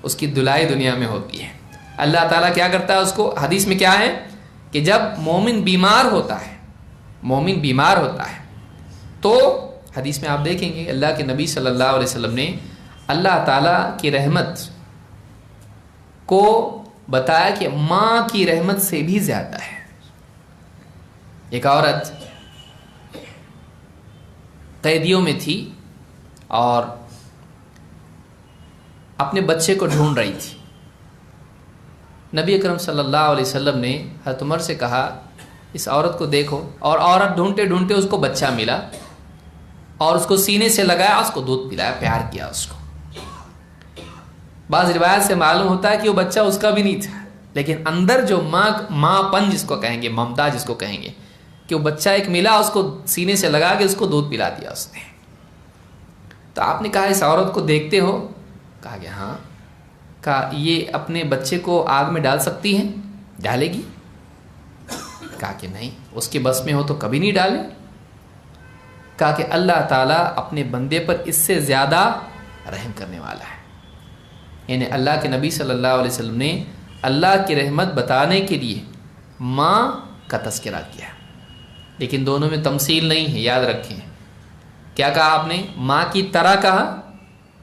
اس کی دھلائی دنیا میں ہوتی ہے۔ اللہ تعالیٰ کیا کرتا ہے اس کو؟ حدیث میں کیا ہے کہ جب مومن بیمار ہوتا ہے تو حدیث میں آپ دیکھیں گے اللہ کے نبی صلی اللہ علیہ وسلم نے اللہ تعالیٰ کی رحمت کو بتایا کہ ماں کی رحمت سے بھی زیادہ ہے۔ ایک عورت قیدیوں میں تھی، اور اپنے بچے کو ڈھونڈ رہی تھی. نبی اکرم صلی اللہ علیہ وسلم نے حضرت عمر سے کہا اس عورت کو دیکھو، اور عورت ڈھونڈتے ڈھونڈتے اس کو بچہ ملا اور اس کو سینے سے لگایا، اس کو دودھ پلایا، پیار کیا اس کو. بعض روایت سے معلوم ہوتا ہے کہ وہ بچہ اس کا بھی نہیں تھا، لیکن اندر جو ماں پن جس کو کہیں گے، ممتا جس کو کہیں گے، کہ وہ بچہ ایک ملا، اس کو سینے سے لگا کے اس کو دودھ پلا دیا اس نے. تو آپ نے کہا اس عورت کو دیکھتے ہو؟ کہا کہ ہاں. کہا یہ اپنے بچے کو آگ میں ڈال سکتی ہے؟ ڈالے گی؟ کہا کہ نہیں، اس کے بس میں ہو تو کبھی نہیں ڈالے. کہا کہ اللہ تعالیٰ اپنے بندے پر اس سے زیادہ رحم کرنے والا ہے. یعنی اللہ کے نبی صلی اللہ علیہ وسلم نے اللہ کی رحمت بتانے کے لیے ماں کا تذکرہ کیا، لیکن دونوں میں تمثیل نہیں ہے، یاد رکھیں. کیا کہا آپ نے؟ ماں کی طرح کہا؟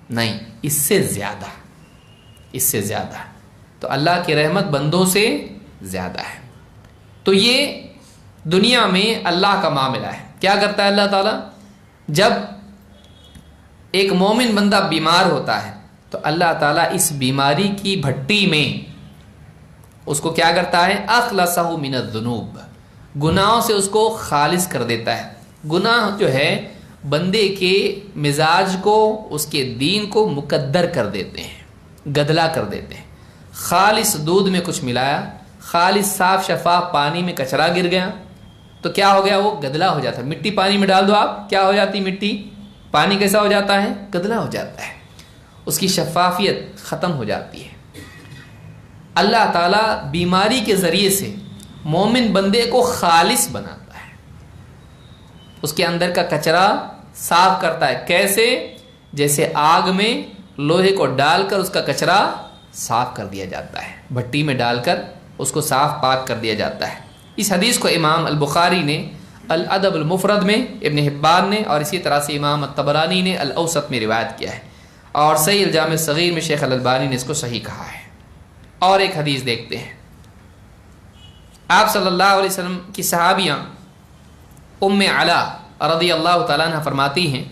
نہیں، اس سے زیادہ، اس سے زیادہ. تو اللہ کی رحمت بندوں سے زیادہ ہے. تو یہ دنیا میں اللہ کا معاملہ ہے. کیا کرتا ہے اللہ تعالیٰ؟ جب ایک مومن بندہ بیمار ہوتا ہے تو اللہ تعالیٰ اس بیماری کی بھٹی میں اس کو کیا کرتا ہے؟ اخلصہ من الذنوب، گناہوں سے اس کو خالص کر دیتا ہے. گناہ جو ہے بندے کے مزاج کو، اس کے دین کو مقدر کر دیتے ہیں، گدلا کر دیتے ہیں. خالص دودھ میں کچھ ملایا، خالص صاف شفاف پانی میں کچرا گر گیا تو کیا ہو گیا؟ وہ گدلا ہو جاتا ہے. مٹی پانی میں ڈال دو آپ، کیا ہو جاتی مٹی؟ پانی کیسا ہو جاتا ہے؟ گدلا ہو جاتا ہے، اس کی شفافیت ختم ہو جاتی ہے. اللہ تعالیٰ بیماری کے ذریعے سے مومن بندے کو خالص بناتا ہے، اس کے اندر کا کچرا صاف کرتا ہے. کیسے؟ جیسے آگ میں لوہے کو ڈال کر اس کا کچرا صاف کر دیا جاتا ہے، بھٹی میں ڈال کر اس کو صاف پاک کر دیا جاتا ہے. اس حدیث کو امام البخاری نے الادب المفرد میں، ابن حبان نے، اور اسی طرح سے امام الطبرانی نے الاوسط میں روایت کیا ہے، اور صحیح الجامع الصغیر میں شیخ الالبانی نے اس کو صحیح کہا ہے. اور ایک حدیث دیکھتے ہیں. آپ صلی اللہ علیہ وسلم کی صحابیاں ام علا رضی اللہ تعالیٰ عنہ فرماتی ہیں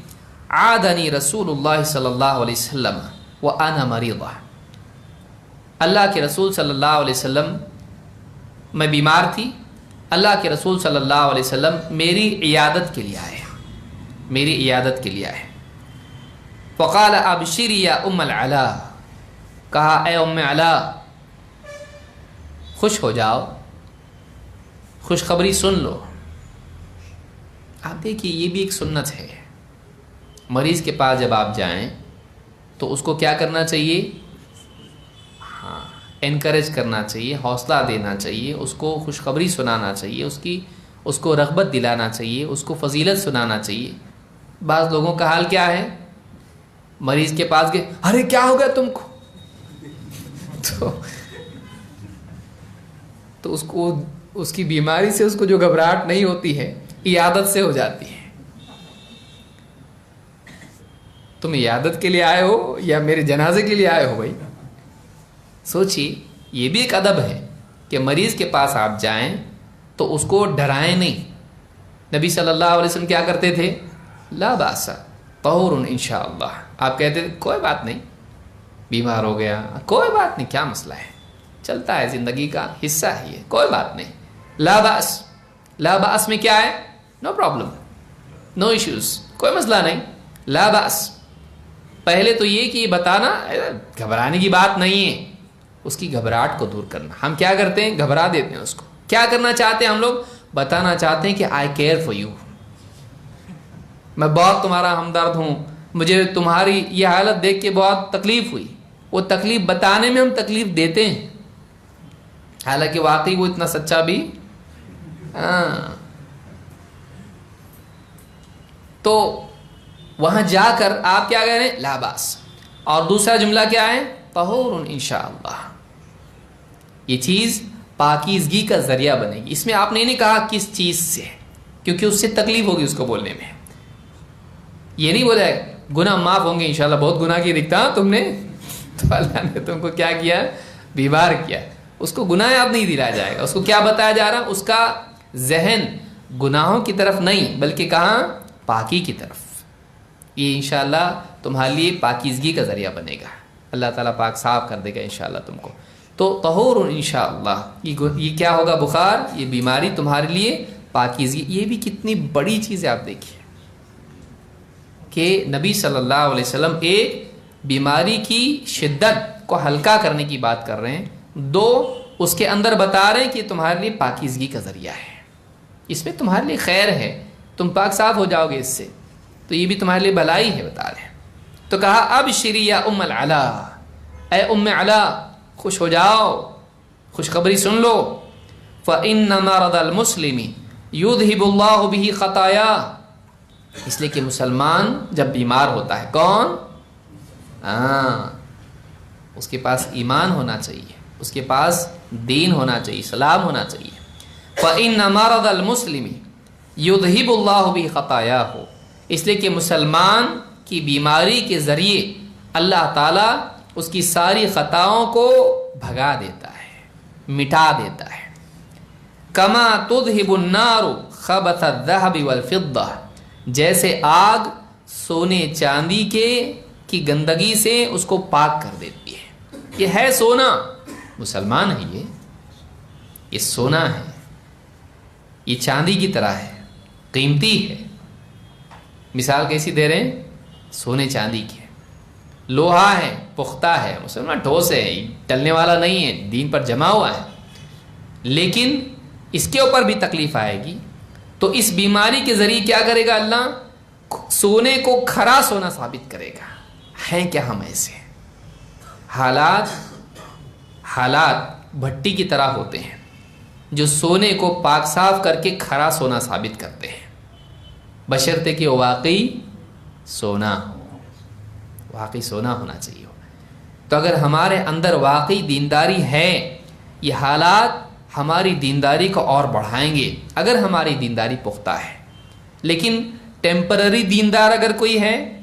عادنی رسول اللہ صلی اللہ علیہ وسلم وانا مریضہ. اللہ کے رسول صلی اللہ علیہ وسلم، میں بیمار تھی، اللہ کے رسول صلی اللہ علیہ وسلم میری عیادت کے لیے آئے، میری عیادت کے لیے آئے. فقال ابشری یا ام العلا، کہا اے ام علا خوش ہو جاؤ، خوشخبری سن لو. آپ دیکھیے یہ بھی ایک سنت ہے. مریض کے پاس جب آپ جائیں تو اس کو کیا کرنا چاہیے؟ ہاں، انکریج کرنا چاہیے، حوصلہ دینا چاہیے، اس کو خوشخبری سنانا چاہیے، اس کو رغبت دلانا چاہیے، اس کو فضیلت سنانا چاہیے. بعض لوگوں کا حال کیا ہے؟ مریض کے پاس گئے، ارے کیا ہو گیا تم کو؟ تو اس کو، اس کی بیماری سے اس کو جو گھبراہٹ نہیں ہوتی ہے، عیادت سے ہو جاتی ہے. تم عیادت کے لیے آئے ہو یا میرے جنازے کے لیے آئے ہو؟ بھائی سوچیے، یہ بھی ایک ادب ہے کہ مریض کے پاس آپ جائیں تو اس کو ڈرائیں نہیں. نبی صلی اللہ علیہ وسلم کیا کرتے تھے؟ لا باس طہور انشاءاللہ. آپ کہتے تھے کوئی بات نہیں، بیمار ہو گیا، کوئی بات نہیں، کیا مسئلہ ہے، چلتا ہے، زندگی کا حصہ ہے یہ، کوئی بات نہیں. لا باس، لا باس میں کیا ہے؟ نو پرابلم، نو ایشوز، کوئی مسئلہ نہیں، لا باس. پہلے تو یہ کہ بتانا گھبرانے کی بات نہیں ہے، اس کی گھبراہٹ کو دور کرنا. ہم کیا کرتے ہیں؟ گھبرا دیتے ہیں اس کو. کیا کرنا چاہتے ہیں ہم لوگ؟ بتانا چاہتے ہیں کہ آئی کیئر فار یو، میں بہت تمہارا ہمدرد ہوں، مجھے تمہاری یہ حالت دیکھ کے بہت تکلیف ہوئی. وہ تکلیف بتانے میں ہم تکلیف دیتے ہیں، حالانکہ واقعی وہ اتنا سچا بھی. تو وہاں جا کر آپ کیا کہہ رہے ہیں؟ لا باس. اور دوسرا جملہ کیا ہے؟ طہور انشاءاللہ. یہ چیز پاکیزگی کا ذریعہ بنے گی. اس میں آپ نے نہیں کہا کس چیز سے، کیونکہ اس سے تکلیف ہوگی اس کو بولنے میں. یہ نہیں بولا گناہ معاف ہوں گے انشاءاللہ، بہت گناہ کی دکھتا تم نے، تو اللہ نے تم کو کیا کیا؟ بیمار کیا. اس کو گناہ یاد نہیں دلایا جائے گا. اس کو کیا بتایا جا رہا؟ اس کا ذہن گناہوں کی طرف نہیں بلکہ کہاں؟ پاکی کی طرف. یہ انشاءاللہ تمہارے لیے پاکیزگی کا ذریعہ بنے گا، اللہ تعالیٰ پاک صاف کر دے گا انشاءاللہ تم کو۔ تو طہور انشاءاللہ، یہ کیا ہوگا؟ بخار، یہ بیماری تمہارے لیے پاکیزگی۔ یہ بھی کتنی بڑی چیز ہے، آپ دیکھیے کہ نبی صلی اللہ علیہ وسلم ایک بیماری کی شدت کو ہلکا کرنے کی بات کر رہے ہیں، دو اس کے اندر بتا رہے ہیں کہ تمہارے لیے پاکیزگی کا ذریعہ ہے، اس میں تمہارے لیے خیر ہے، تم پاک صاف ہو جاؤ گے اس سے، تو یہ بھی تمہارے لیے بھلائی ہے، بتا رہے ہیں۔ تو کہا ابشری یا ام العلا، اے ام علا خوش ہو جاؤ، خوشخبری سن لو، فإن مرض المسلم یذھب اللہ بہ خطایا، اس لیے کہ مسلمان جب بیمار ہوتا ہے، کون؟ اس کے پاس ایمان ہونا چاہیے، اس کے پاس دین ہونا چاہیے، اسلام ہونا چاہیے۔ فإن مرض المسلم یذھب اللہ بہ خطایاہ، اس لیے کہ مسلمان کی بیماری کے ذریعے اللہ تعالیٰ اس کی ساری خطاؤں کو بھگا دیتا ہے، مٹا دیتا ہے۔ کما تذھب النار خبث الذهب والفضہ، جیسے آگ سونے چاندی کی گندگی سے اس کو پاک کر دیتی ہے۔ یہ ہے سونا، مسلمان ہے، یہ سونا ہے، یہ چاندی کی طرح ہے، قیمتی ہے۔ مثال کیسی دے رہے ہیں؟ سونے چاندی کی ہے، لوہا ہے، پختہ ہے، مسلمان ٹھوس ہے، ٹلنے والا نہیں ہے، دین پر جمع ہوا ہے، لیکن اس کے اوپر بھی تکلیف آئے گی۔ تو اس بیماری کے ذریعے کیا کرے گا اللہ؟ سونے کو کھرا سونا ثابت کرے گا۔ ہیں کیا ہم ایسے؟ حالات بھٹی کی طرح ہوتے ہیں جو سونے کو پاک صاف کر کے کھرا سونا ثابت کرتے ہیں، بشرطے کہ وہ واقعی سونا ہو، واقعی سونا ہونا چاہیے ہو۔ تو اگر ہمارے اندر واقعی دینداری ہے، یہ حالات ہماری دینداری کو اور بڑھائیں گے اگر ہماری دینداری پختہ ہے۔ لیکن ٹیمپرری دیندار اگر کوئی ہے،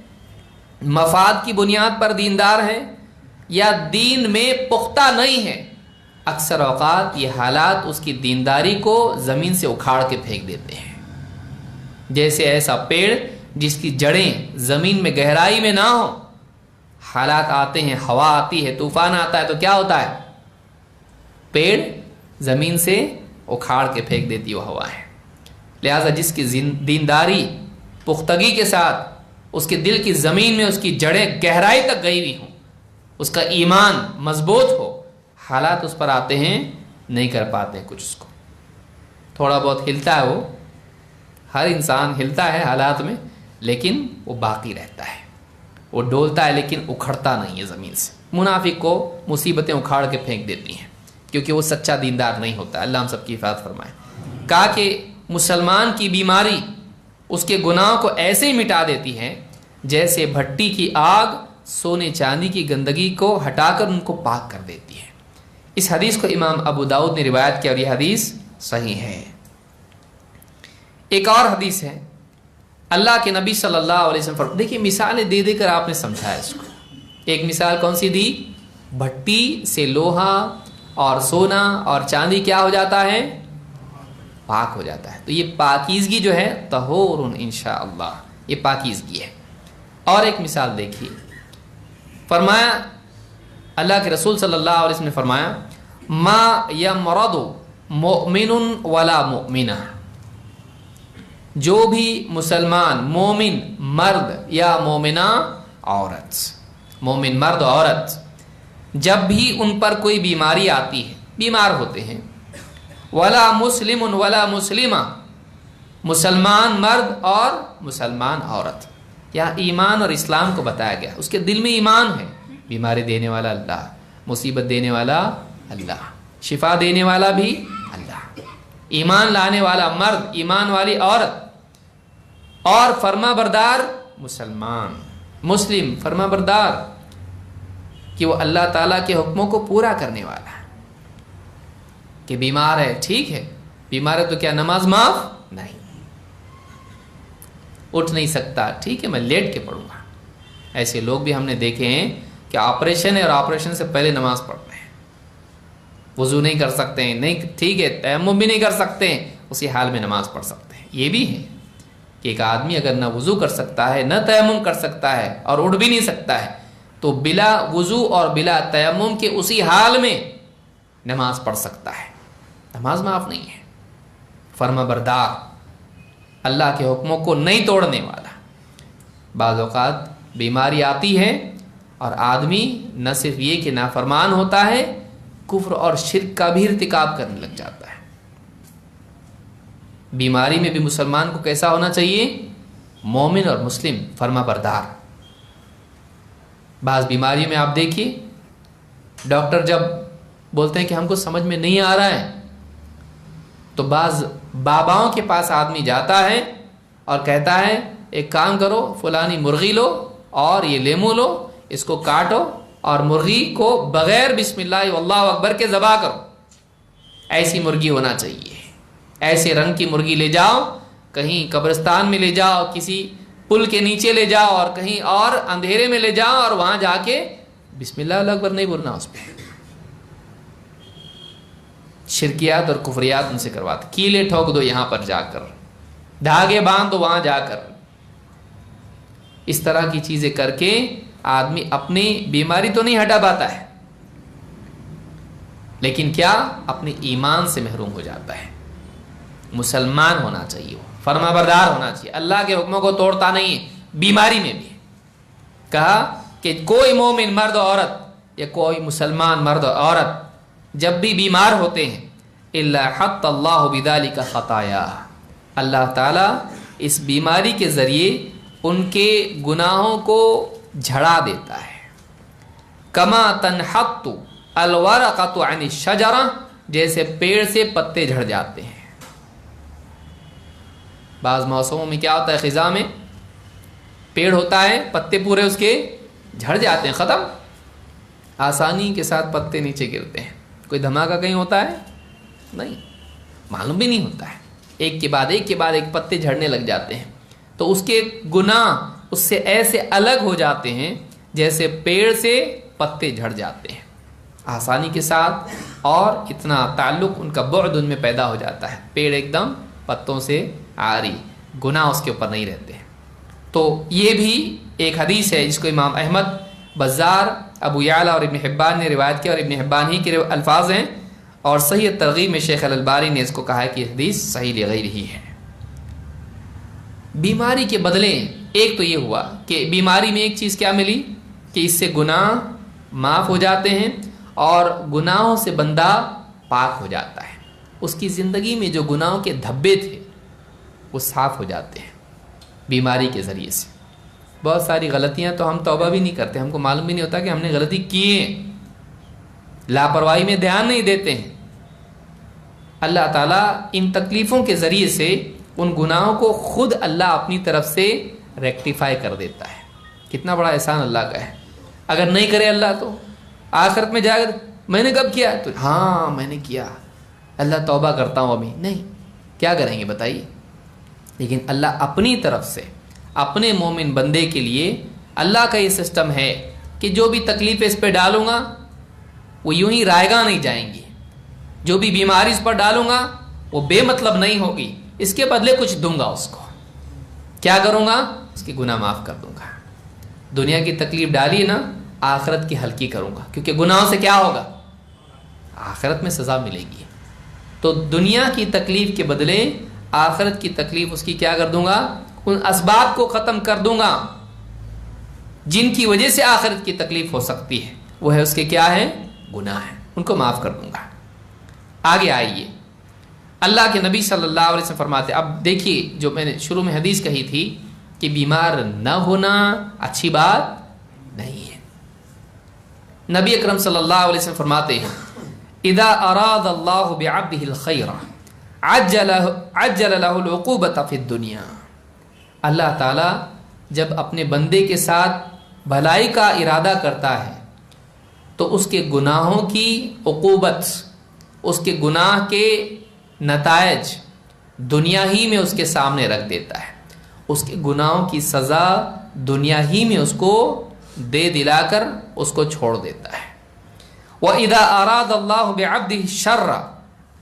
مفاد کی بنیاد پر دیندار ہے، یا دین میں پختہ نہیں ہے، اکثر اوقات یہ حالات اس کی دینداری کو زمین سے اکھاڑ کے پھینک دیتے ہیں۔ جیسے ایسا پیڑ جس کی جڑیں زمین میں گہرائی میں نہ ہو، حالات آتے ہیں، ہوا آتی ہے، طوفان آتا ہے، تو کیا ہوتا ہے؟ پیڑ زمین سے اکھاڑ کے پھینک دیتی وہ ہوا ہے۔ لہذا جس کی دینداری پختگی کے ساتھ اس کے دل کی زمین میں اس کی جڑیں گہرائی تک گئی ہوئی ہوں، اس کا ایمان مضبوط ہو، حالات اس پر آتے ہیں نہیں کر پاتے کچھ، اس کو تھوڑا بہت ہلتا ہے، وہ ہر انسان ہلتا ہے حالات میں، لیکن وہ باقی رہتا ہے، وہ ڈولتا ہے لیکن اکھڑتا نہیں ہے زمین سے۔ منافق کو مصیبتیں اکھاڑ کے پھینک دیتی ہیں کیونکہ وہ سچا دیندار نہیں ہوتا۔ اللہ ہم سب کی حفاظت فرمائے۔ کہا کہ مسلمان کی بیماری اس کے گناہوں کو ایسے ہی مٹا دیتی ہے جیسے بھٹی کی آگ سونے چاندی کی گندگی کو ہٹا کر ان کو پاک کر دیتی ہے۔ اس حدیث کو امام ابو داؤد نے روایت کیا اور یہ حدیث صحیح ہے۔ ایک اور حدیث ہے، اللہ کے نبی صلی اللہ علیہ وسلم دیکھیے مثالیں دے دے کر آپ نے سمجھایا اس کو۔ ایک مثال کون سی دی؟ بھٹی سے لوہا اور سونا اور چاندی کیا ہو جاتا ہے؟ پاک ہو جاتا ہے۔ تو یہ پاکیزگی جو ہے طہور انشاءاللہ، یہ پاکیزگی ہے۔ اور ایک مثال دیکھیے، فرمایا اللہ کے رسول صلی اللہ علیہ وسلم نے فرمایا ما یمرض مؤمن ولا مؤمنہ، جو بھی مسلمان مومن مرد یا مومنہ عورت، مومن مرد عورت جب بھی ان پر کوئی بیماری آتی ہے، بیمار ہوتے ہیں، ولا مسلم ولا مسلمہ، مسلمان مرد اور مسلمان عورت، یہاں ایمان اور اسلام کو بتایا گیا، اس کے دل میں ایمان ہے، بیماری دینے والا اللہ، مصیبت دینے والا اللہ، شفا دینے والا بھی اللہ، ایمان لانے والا مرد، ایمان والی عورت، اور فرما بردار مسلمان، مسلم فرما بردار کہ وہ اللہ تعالیٰ کے حکموں کو پورا کرنے والا ہے۔ کہ بیمار ہے، ٹھیک ہے، بیمار ہے تو کیا نماز معاف؟ نہیں۔ اٹھ نہیں سکتا، ٹھیک ہے میں لیٹ کے پڑھوں گا۔ ایسے لوگ بھی ہم نے دیکھے ہیں کہ آپریشن ہے اور آپریشن سے پہلے نماز پڑھتے ہیں، وضو نہیں کر سکتے ہیں، نہیں ٹھیک ہے تیمم بھی نہیں کر سکتے ہیں، اسی حال میں نماز پڑھ سکتے ہیں۔ یہ بھی ہے کہ ایک آدمی اگر نہ وضو کر سکتا ہے، نہ تیمم کر سکتا ہے اور اٹھ بھی نہیں سکتا ہے، تو بلا وضو اور بلا تیمم کے اسی حال میں نماز پڑھ سکتا ہے، نماز معاف نہیں ہے۔ فرما بردار، اللہ کے حکموں کو نہیں توڑنے والا۔ بعض اوقات بیماری آتی ہے اور آدمی نہ صرف یہ کہ نافرمان ہوتا ہے، کفر اور شرک کا بھی ارتکاب کرنے لگ جاتا ہے۔ بیماری میں بھی مسلمان کو کیسا ہونا چاہیے؟ مومن اور مسلم، فرما بردار۔ بعض بیماریوں میں آپ دیکھیے ڈاکٹر جب بولتے ہیں کہ ہم کو سمجھ میں نہیں آ رہا ہے، تو بعض باباؤں کے پاس آدمی جاتا ہے اور کہتا ہے ایک کام کرو، فلانی مرغی لو اور یہ لیمو لو، اس کو کاٹو اور مرغی کو بغیر بسم اللہ واللہ اکبر کے ذبح کرو۔ ایسی مرغی ہونا چاہیے، ایسے رنگ کی مرغی لے جاؤ، کہیں قبرستان میں لے جاؤ، کسی پل کے نیچے لے جاؤ اور کہیں اور اندھیرے میں لے جاؤ اور وہاں جا کے بسم اللہ اکبر نہیں بولنا اس پہ۔ شرکیات اور کفریات ان سے کرواتے، کیلے ٹھوک دو یہاں پر جا کر، دھاگے باندھ دو وہاں جا کر۔ اس طرح کی چیزیں کر کے آدمی اپنی بیماری تو نہیں ہٹا پاتا ہے، لیکن کیا اپنے ایمان سے محروم ہو جاتا ہے۔ مسلمان ہونا چاہیے، وہ فرما بردار ہونا چاہیے، اللہ کے حکموں کو توڑتا نہیں ہے۔ بیماری میں بھی کہا کہ کوئی مومن مرد و عورت یا کوئی مسلمان مرد و عورت جب بھی بیمار ہوتے ہیں الا حط اللہ بذلک خطایا، اللہ تعالیٰ اس بیماری کے ذریعے ان کے گناہوں کو جھڑا دیتا ہے۔ کما تنحط الورقۃ عن الشجرہ، جیسے پیڑ سے پتے جھڑ جاتے ہیں۔ بعض موسموں میں کیا ہوتا ہے، خزاں میں پیڑ ہوتا ہے، پتے پورے اس کے جھڑ جاتے ہیں، ختم، آسانی کے ساتھ پتے نیچے گرتے ہیں۔ کوئی دھماکہ کہیں ہوتا ہے؟ نہیں، معلوم بھی نہیں ہوتا ہے، ایک کے بعد ایک پتے جھڑنے لگ جاتے ہیں۔ تو اس کے گناہ اس سے ایسے الگ ہو جاتے ہیں جیسے پیڑ سے پتے جھڑ جاتے ہیں، آسانی کے ساتھ، اور اتنا تعلق ان کا بعد ان میں پیدا ہو جاتا ہے، پیڑ ایک دم پتوں سے عاری، گناہ اس کے اوپر نہیں رہتے ہیں۔ تو یہ بھی ایک حدیث ہے جس کو امام احمد، بزار، ابو یعلا اور ابن حبان نے روایت کیا، اور ابن حبان ہی کے الفاظ ہیں، اور صحیح ترغیب میں شیخ الالبانی نے اس کو کہا ہے کہ حدیث صحیح لغیر ہی ہے۔ بیماری کے بدلے ایک تو یہ ہوا کہ بیماری میں ایک چیز کیا ملی کہ اس سے گناہ معاف ہو جاتے ہیں اور گناہوں سے بندہ پاک ہو جاتا ہے، اس کی زندگی میں جو گناہوں کے دھبے تھے وہ صاف ہو جاتے ہیں بیماری کے ذریعے سے۔ بہت ساری غلطیاں تو ہم توبہ بھی نہیں کرتے، ہم کو معلوم بھی نہیں ہوتا کہ ہم نے غلطی کی ہے، لاپرواہی میں دھیان نہیں دیتے ہیں۔ اللہ تعالیٰ ان تکلیفوں کے ذریعے سے ان گناہوں کو خود اللہ اپنی طرف سے ریکٹیفائی کر دیتا ہے۔ کتنا بڑا احسان اللہ کا ہے۔ اگر نہیں کرے اللہ تو آخرت میں جائے گا، میں نے کب کیا؟ تو ہاں میں نے کیا، اللہ توبہ کرتا ہوں ابھی نہیں، کیا کریں گے بتائیے؟ لیکن اللہ اپنی طرف سے اپنے مومن بندے کے لیے اللہ کا یہ سسٹم ہے کہ جو بھی تکلیفیں اس پہ ڈالوں گا وہ یوں ہی رائگاں نہیں جائیں گی، جو بھی بیماری اس پر ڈالوں گا وہ بے مطلب نہیں ہوگی، اس کے بدلے کچھ دوں گا اس کو۔ کیا کروں گا؟ اس کے گناہ معاف کر دوں گا۔ دنیا کی تکلیف ڈالی ہے نا، آخرت کی ہلکی کروں گا، کیونکہ گناہوں سے کیا ہوگا؟ آخرت میں سزا ملے گی۔ تو دنیا کی تکلیف کے بدلے آخرت کی تکلیف اس کی کیا کر دوں گا؟ ان اسباب کو ختم کر دوں گا جن کی وجہ سے آخرت کی تکلیف ہو سکتی ہے، وہ ہے اس کے کیا ہے؟ گناہ ہے، ان کو معاف کر دوں گا۔ آگے آئیے، اللہ کے نبی صلی اللہ علیہ وسلم فرماتے، اب دیکھیے جو میں نے شروع میں حدیث کہی تھی کہ بیمار نہ ہونا اچھی بات نہیں ہے۔ نبی اکرم صلی اللہ علیہ وسلم فرماتے ہیں اذا اراد اللہ بعبدہ الخیر عجل له العقوبۃ فی الدنیا، اللہ تعالیٰ جب اپنے بندے کے ساتھ بھلائی کا ارادہ کرتا ہے تو اس کے گناہوں کی عقوبت، اس کے گناہ کے نتائج دنیا ہی میں اس کے سامنے رکھ دیتا ہے، اس کے گناہوں کی سزا دنیا ہی میں اس کو دے دلا کر اس کو چھوڑ دیتا ہے۔ وَإِذَا أَرَادَ اللَّهُ بِعَبْدِهِ الشَّرَّ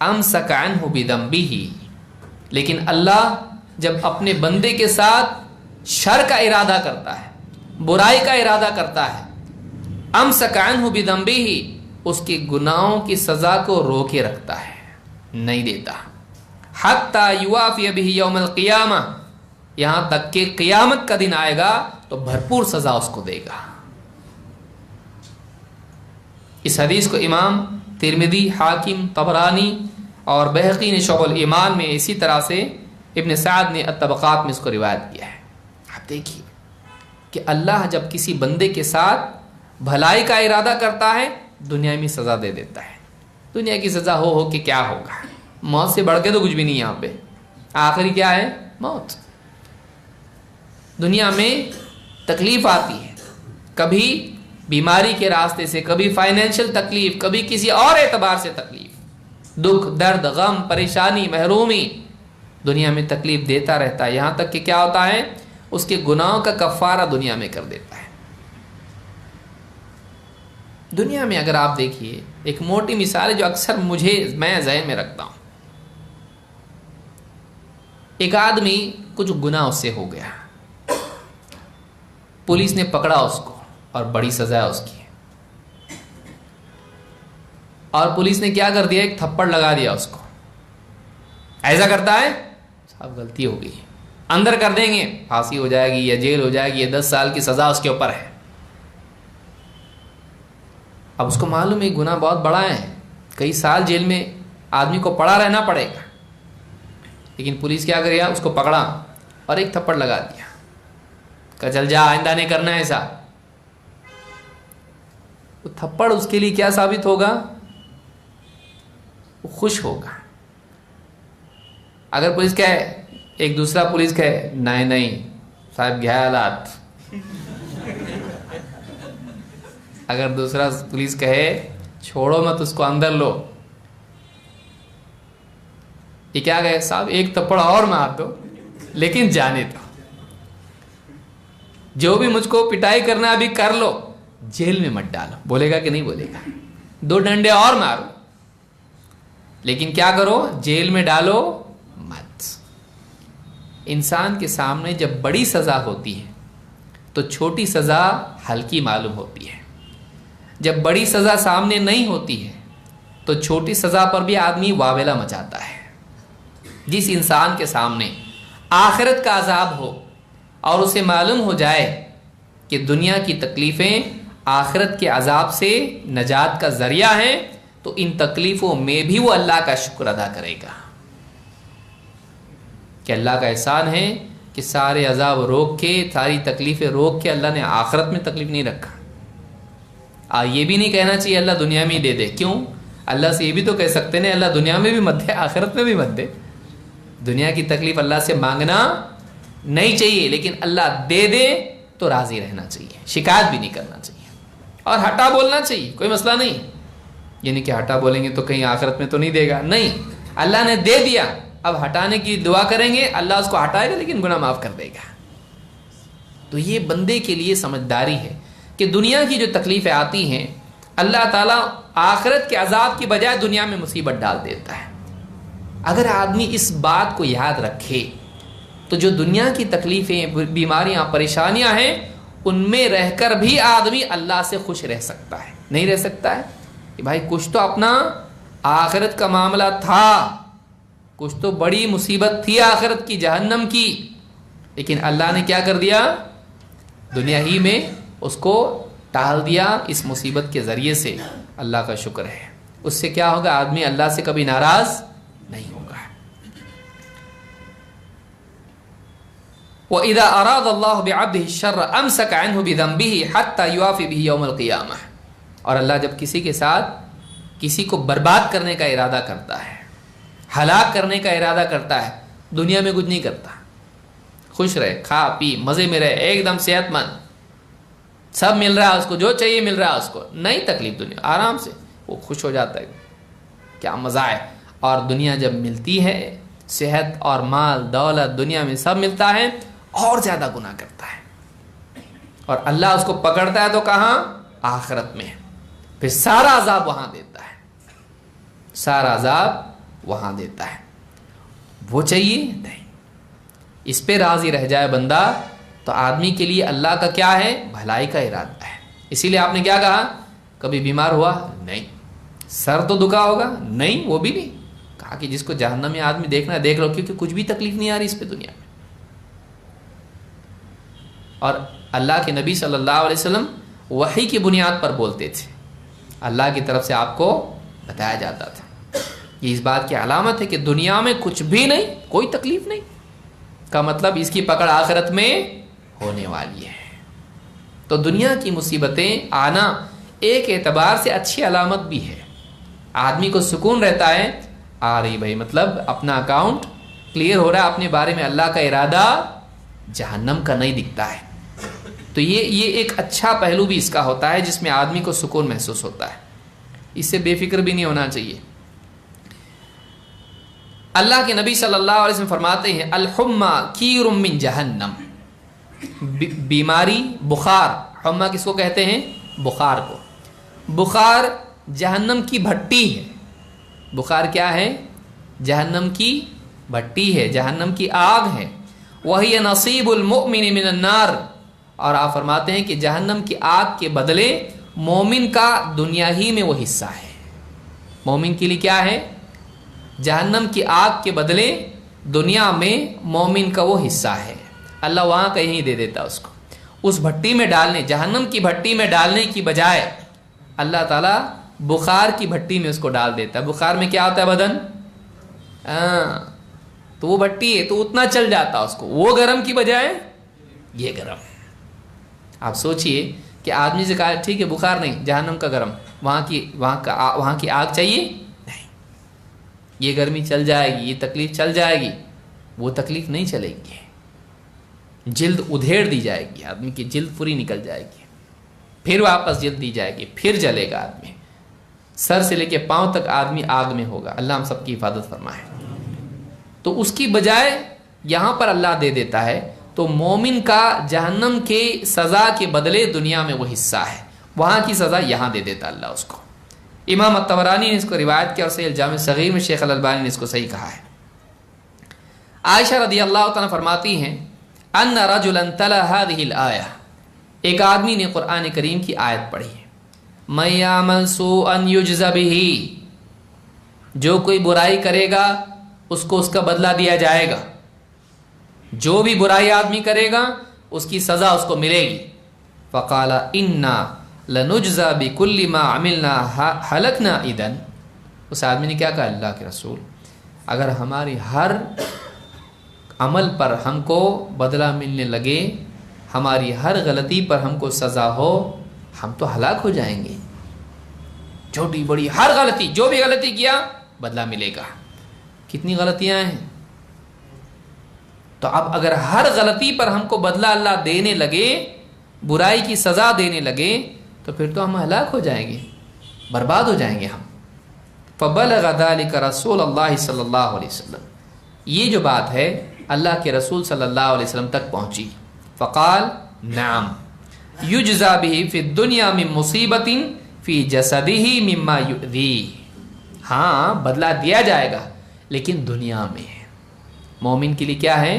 أَمْسَكَ عَنْهُ بِذَنبِهِ، لیکن اللہ جب اپنے بندے کے ساتھ شر کا ارادہ کرتا ہے، برائی کا ارادہ کرتا ہے، امسک عنہ بذنبہ، اس کے گناہوں کی سزا کو روکے رکھتا ہے، نہیں دیتا، حتی یوافی بہ یوم القیامہ، یہاں تک کہ قیامت کا دن آئے گا تو بھرپور سزا اس کو دے گا۔ اس حدیث کو امام ترمذی، حاکم، طبرانی اور بہقی نے شعب الایمان میں، اسی طرح سے ابن سعد نے الطبقات میں اس کو روایت کیا ہے۔ آپ دیکھیے کہ اللہ جب کسی بندے کے ساتھ بھلائی کا ارادہ کرتا ہے دنیا میں سزا دے دیتا ہے۔ دنیا کی سزا ہو کہ کیا ہوگا، موت سے بڑھ کے تو کچھ بھی نہیں، یہاں پہ آخری کیا ہے؟ موت۔ دنیا میں تکلیف آتی ہے، کبھی بیماری کے راستے سے، کبھی فائنینشل تکلیف، کبھی کسی اور اعتبار سے تکلیف، دکھ، درد، غم، پریشانی، محرومی، دنیا میں تکلیف دیتا رہتا ہے، یہاں تک کہ کیا ہوتا ہے؟ اس کے گناہوں کا کفارہ دنیا میں کر دیتا ہے۔ دنیا میں اگر آپ دیکھیے، ایک موٹی مثال ہے جو اکثر میں ذہن میں رکھتا ہوں۔ ایک آدمی کچھ گناہ اس سے ہو گیا، پولیس نے پکڑا اس کو اور بڑی سزا ہے اس کی، اور پولیس نے کیا کر دیا؟ ایک تھپڑ لگا دیا اس کو۔ ایسا کرتا ہے، صاحب غلطی ہو گئی، اندر کر دیں گے، پھانسی ہو جائے گی یا جیل ہو جائے گی، یا 10 سال کی سزا اس کے اوپر ہے۔ اب اس کو معلوم ہے گناہ بہت بڑا ہے، کئی سال جیل میں آدمی کو پڑا رہنا پڑے گا، لیکن پولیس کیا کرے گا؟ اس کو پکڑا اور ایک تھپڑ لگا دیا، کہ چل جا، آئندہ نہیں کرنا ایسا۔ وہ تھپڑ اس کے لیے کیا ثابت ہوگا؟ وہ خوش ہوگا۔ اگر پولیس کہے، ایک دوسرا پولیس کہے، نہیں صاحب کیا حالات، اگر دوسرا پولیس کہے چھوڑو مت اس کو، اندر لو، یہ کیا کہے؟ صاحب ایک تھپڑ اور مار دو لیکن جانے دو، جو بھی مجھ کو پٹائی کرنا ابھی کر لو، جیل میں مت ڈالو۔ بولے گا کہ نہیں بولے گا؟ 2 ڈنڈے اور مارو لیکن کیا کرو؟ جیل میں ڈالو مت۔ انسان کے سامنے جب بڑی سزا ہوتی ہے تو چھوٹی سزا ہلکی معلوم ہوتی ہے، جب بڑی سزا سامنے نہیں ہوتی ہے تو چھوٹی سزا پر بھی آدمی واویلا مچاتا ہے۔ جس انسان کے سامنے آخرت کا عذاب ہو اور اسے معلوم ہو جائے کہ دنیا کی تکلیفیں آخرت کے عذاب سے نجات کا ذریعہ ہیں، تو ان تکلیفوں میں بھی وہ اللہ کا شکر ادا کرے گا کہ اللہ کا احسان ہے کہ سارے عذاب روک کے، ساری تکلیفیں روک کے اللہ نے آخرت میں تکلیف نہیں رکھا۔ یہ بھی نہیں کہنا چاہیے اللہ دنیا میں ہی دے دے، کیوں؟ اللہ سے یہ بھی تو کہہ سکتے ہیں اللہ دنیا میں بھی مت دے، آخرت میں بھی مت دے۔ دنیا کی تکلیف اللہ سے مانگنا نہیں چاہیے، لیکن اللہ دے دے تو راضی رہنا چاہیے، شکایت بھی نہیں کرنا چاہیے، اور ہٹا بولنا چاہیے، کوئی مسئلہ نہیں۔ یعنی کہ ہٹا بولیں گے تو کہیں آخرت میں تو نہیں دے گا، نہیں، اللہ نے دے دیا، اب ہٹانے کی دعا کریں گے، اللہ اس کو ہٹائے گا لیکن گناہ معاف کر دے گا۔ تو یہ بندے کے لیے سمجھداری ہے کہ دنیا کی جو تکلیفیں آتی ہیں، اللہ تعالیٰ آخرت کے عذاب کی بجائے دنیا میں مصیبت ڈال دیتا ہے۔ اگر آدمی اس بات کو یاد رکھے تو جو دنیا کی تکلیفیں، بیماریاں، پریشانیاں ہیں، ان میں رہ کر بھی آدمی اللہ سے خوش رہ سکتا ہے۔ نہیں رہ سکتا ہے کہ بھائی کچھ تو اپنا آخرت کا معاملہ تھا، کچھ تو بڑی مصیبت تھی آخرت کی، جہنم کی، لیکن اللہ نے کیا کر دیا؟ دنیا ہی میں اس کو ٹال دیا اس مصیبت کے ذریعے سے۔ اللہ کا شکر ہے، اس سے کیا ہوگا؟ آدمی اللہ سے کبھی ناراض نہیں ہوگا۔ وَإِذَا أَرَادَ اللَّهُ بِعَبْدِهِ الشَّرَّ أَمْسَكَ عَنْهُ بِذَنبِهِ حَتَّى يُوَافِيَ بِهِ يَوْمَ الْقِيَامَةِ، اور اللہ جب کسی کے ساتھ کسی کو برباد کرنے کا ارادہ کرتا ہے، ہلاک کرنے کا ارادہ کرتا ہے، دنیا میں کچھ نہیں کرتا، خوش رہے، کھا پی مزے میں رہے، ایک دم صحت مند، سب مل رہا ہے اس کو، جو چاہیے مل رہا ہے اس کو، نہیں تکلیف دنیا، آرام سے وہ خوش ہو جاتا ہے، کیا مزہ ہے۔ اور دنیا جب ملتی ہے، صحت اور مال دولت دنیا میں سب ملتا ہے، اور زیادہ گناہ کرتا ہے، اور اللہ اس کو پکڑتا ہے تو کہاں؟ آخرت میں، پھر سارا عذاب وہاں دیتا ہے، سارا عذاب وہاں دیتا ہے۔ وہ چاہیے نہیں، اس پہ راضی رہ جائے بندہ تو آدمی کے لیے اللہ کا کیا ہے؟ بھلائی کا ارادہ ہے. اسی لیے آپ نے کیا کہا؟ کبھی بیمار ہوا؟ نہیں. سر تو دکھا ہوگا؟ نہیں، وہ بھی نہیں. کہا کہ جس کو جہنم میں آدمی دیکھنا ہے دیکھ لو، کیونکہ کچھ بھی تکلیف نہیں آ رہی اس پہ دنیا میں. اور اللہ کے نبی صلی اللہ علیہ وسلم وحی کی بنیاد پر بولتے تھے، اللہ کی طرف سے آپ کو بتایا جاتا تھا. یہ اس بات کی علامت ہے کہ دنیا میں کچھ بھی نہیں، کوئی تکلیف نہیں کا مطلب اس کی پکڑ آخرت میں ہونے والی ہے. تو دنیا کی مصیبتیں آنا ایک اعتبار سے اچھی علامت بھی ہے. آدمی کو سکون رہتا ہے، آ رہی بھائی، مطلب اپنا اکاؤنٹ کلیئر ہو رہا ہے، اپنے بارے میں اللہ کا ارادہ جہنم کا نہیں دکھتا ہے. تو یہ ایک اچھا پہلو بھی اس کا ہوتا ہے جس میں آدمی کو سکون محسوس ہوتا ہے. اس سے بے فکر بھی نہیں ہونا چاہیے. اللہ کے نبی صلی اللہ علیہ وسلم فرماتے ہیں الحمى کیر من جہنم. بیماری، بخار، حمہ کس کو کہتے ہیں؟ بخار کو. بخار جہنم کی بھٹی ہے. بخار کیا ہے؟ جہنم کی بھٹی ہے، جہنم کی آگ ہے. وہی نصیب المؤمن من النار. اور آپ فرماتے ہیں کہ جہنم کی آگ کے بدلے مومن کا دنیا ہی میں وہ حصہ ہے. مومن کے لیے کیا ہے؟ جہنم کی آگ کے بدلے دنیا میں مومن کا وہ حصہ ہے. اللہ وہاں کہیں نہیں دے دیتا اس کو. اس بھٹی میں ڈالنے، جہنم کی بھٹی میں ڈالنے کی بجائے اللہ تعالیٰ بخار کی بھٹی میں اس کو ڈال دیتا ہے. بخار میں کیا ہوتا ہے؟ بدن، تو وہ بھٹی ہے تو اتنا چل جاتا اس کو. وہ گرم کی بجائے یہ گرم. آپ سوچئے کہ آدمی سے کہا ٹھیک ہے بخار نہیں، جہنم کا گرم، وہاں کی آگ چاہیے؟ نہیں. یہ گرمی چل جائے گی، یہ تکلیف چل جائے گی. وہ تکلیف نہیں چلے گی. جلد ادھیڑ دی جائے گی، آدمی کی جلد پوری نکل جائے گی، پھر واپس جلد دی جائے گی، پھر جلے گا آدمی. سر سے لے کے پاؤں تک آدمی آگ میں ہوگا. اللہ ہم سب کی حفاظت فرمائے. تو اس کی بجائے یہاں پر اللہ دے دیتا ہے. تو مومن کا جہنم کے سزا کے بدلے دنیا میں وہ حصہ ہے، وہاں کی سزا یہاں دے دیتا اللہ اس کو. امام الطبرانی نے اس کو روایت کیا اور صحیح الجامع صغیر میں شیخ الالبانی نے اس کو صحیح کہا ہے. عائشہ رضی اللہ تعالیٰ فرماتی ہیں ان رجلا تلا هذه الآیہ، ایک آدمی نے قرآن کریم کی آیت پڑھی ہے من یعمل سوءا یجز بہ، جو کوئی برائی کرے گا اس کو اس کا بدلہ دیا جائے گا. جو بھی برائی آدمی کرے گا اس کی سزا اس کو ملے گی. فقال انا لنجزى بكل ما عملنا هلكنا اذا. اس آدمی نے کیا کہا؟ اللہ کے رسول، اگر ہماری ہر عمل پر ہم کو بدلہ ملنے لگے، ہماری ہر غلطی پر ہم کو سزا ہو، ہم تو ہلاک ہو جائیں گے. چھوٹی بڑی ہر غلطی، جو بھی غلطی کیا بدلہ ملے گا. کتنی غلطیاں ہیں. تو اب اگر ہر غلطی پر ہم کو بدلہ اللہ دینے لگے، برائی کی سزا دینے لگے، تو پھر تو ہم ہلاک ہو جائیں گے، برباد ہو جائیں گے ہم. فبلغ ذلك رسول اللہ صلی اللہ علیہ وسلم. یہ جو بات ہے اللہ کے رسول صلی اللہ علیہ وسلم تک پہنچی. فقال نعم یجزا به فی الدنیا من مصیبت فی جسدہ مما یؤذی. ہاں بدلہ دیا جائے گا لیکن دنیا میں. مومن کے لیے کیا ہے؟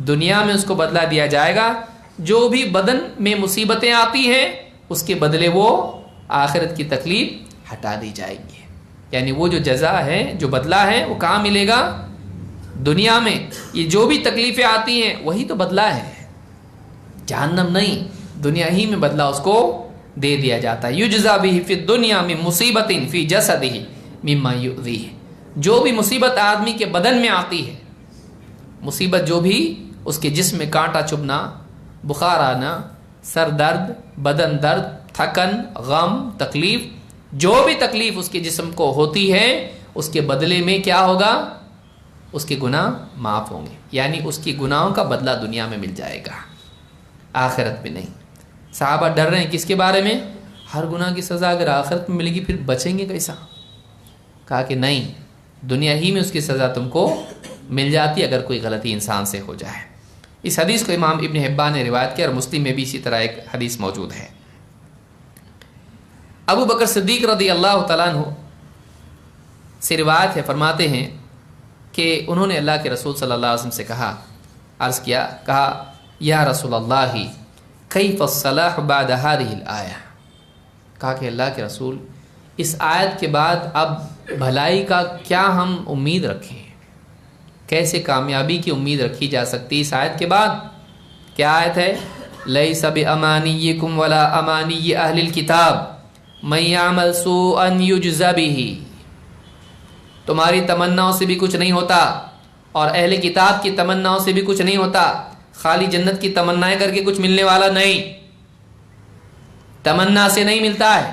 دنیا میں اس کو بدلہ دیا جائے گا. جو بھی بدن میں مصیبتیں آتی ہیں اس کے بدلے وہ آخرت کی تکلیف ہٹا دی جائے گی. یعنی وہ جو جزا ہے، جو بدلہ ہے، وہ کہاں ملے گا؟ دنیا میں. یہ جو بھی تکلیفیں آتی ہیں وہی تو بدلہ ہے، جہنم نہیں. دنیا ہی میں بدلہ اس کو دے دیا جاتا ہے. یجزا بہ فی الدنیا من مصیبت فی جسدہ مما یؤذیہ. جو بھی مصیبت آدمی کے بدن میں آتی ہے، مصیبت جو بھی اس کے جسم میں کانٹا چبھنا، بخار آنا، سر درد، بدن درد، تھکن، غم، تکلیف، جو بھی تکلیف اس کے جسم کو ہوتی ہے اس کے بدلے میں کیا ہوگا؟ اس کے گناہ معاف ہوں گے. یعنی اس کی گناہوں کا بدلہ دنیا میں مل جائے گا، آخرت میں نہیں. صحابہ ڈر رہے ہیں کس کے بارے میں؟ ہر گناہ کی سزا اگر آخرت میں ملے گی پھر بچیں گے کیسا؟ کہا کہ نہیں، دنیا ہی میں اس کی سزا تم کو مل جاتی اگر کوئی غلطی انسان سے ہو جائے. اس حدیث کو امام ابن حبان نے روایت کیا اور مسلم میں بھی اسی طرح ایک حدیث موجود ہے. ابو بکر صدیق رضی اللہ تعالیٰ عنہ سے روایت ہے، فرماتے ہیں کہ انہوں نے اللہ کے رسول صلی اللہ علیہ وسلم سے کہا عرض کیا، کہا یا رسول اللہ کیف الصلاح بعد هذه الآیہ، کہا کہ اللہ کے رسول اس آیت کے بعد اب بھلائی کا کیا ہم امید رکھیں، کیسے کامیابی کی امید رکھی جا سکتی اس آیت کے بعد؟ کیا آیت ہے؟ لیس بامانیکم ولا امانی اہل الکتاب من یعمل سوءا یجز بہ، تمہاری تمناؤں سے بھی کچھ نہیں ہوتا اور اہل کتاب کی تمناؤں سے بھی کچھ نہیں ہوتا، خالی جنت کی تمنائیں کر کے کچھ ملنے والا نہیں، تمنا سے نہیں ملتا ہے۔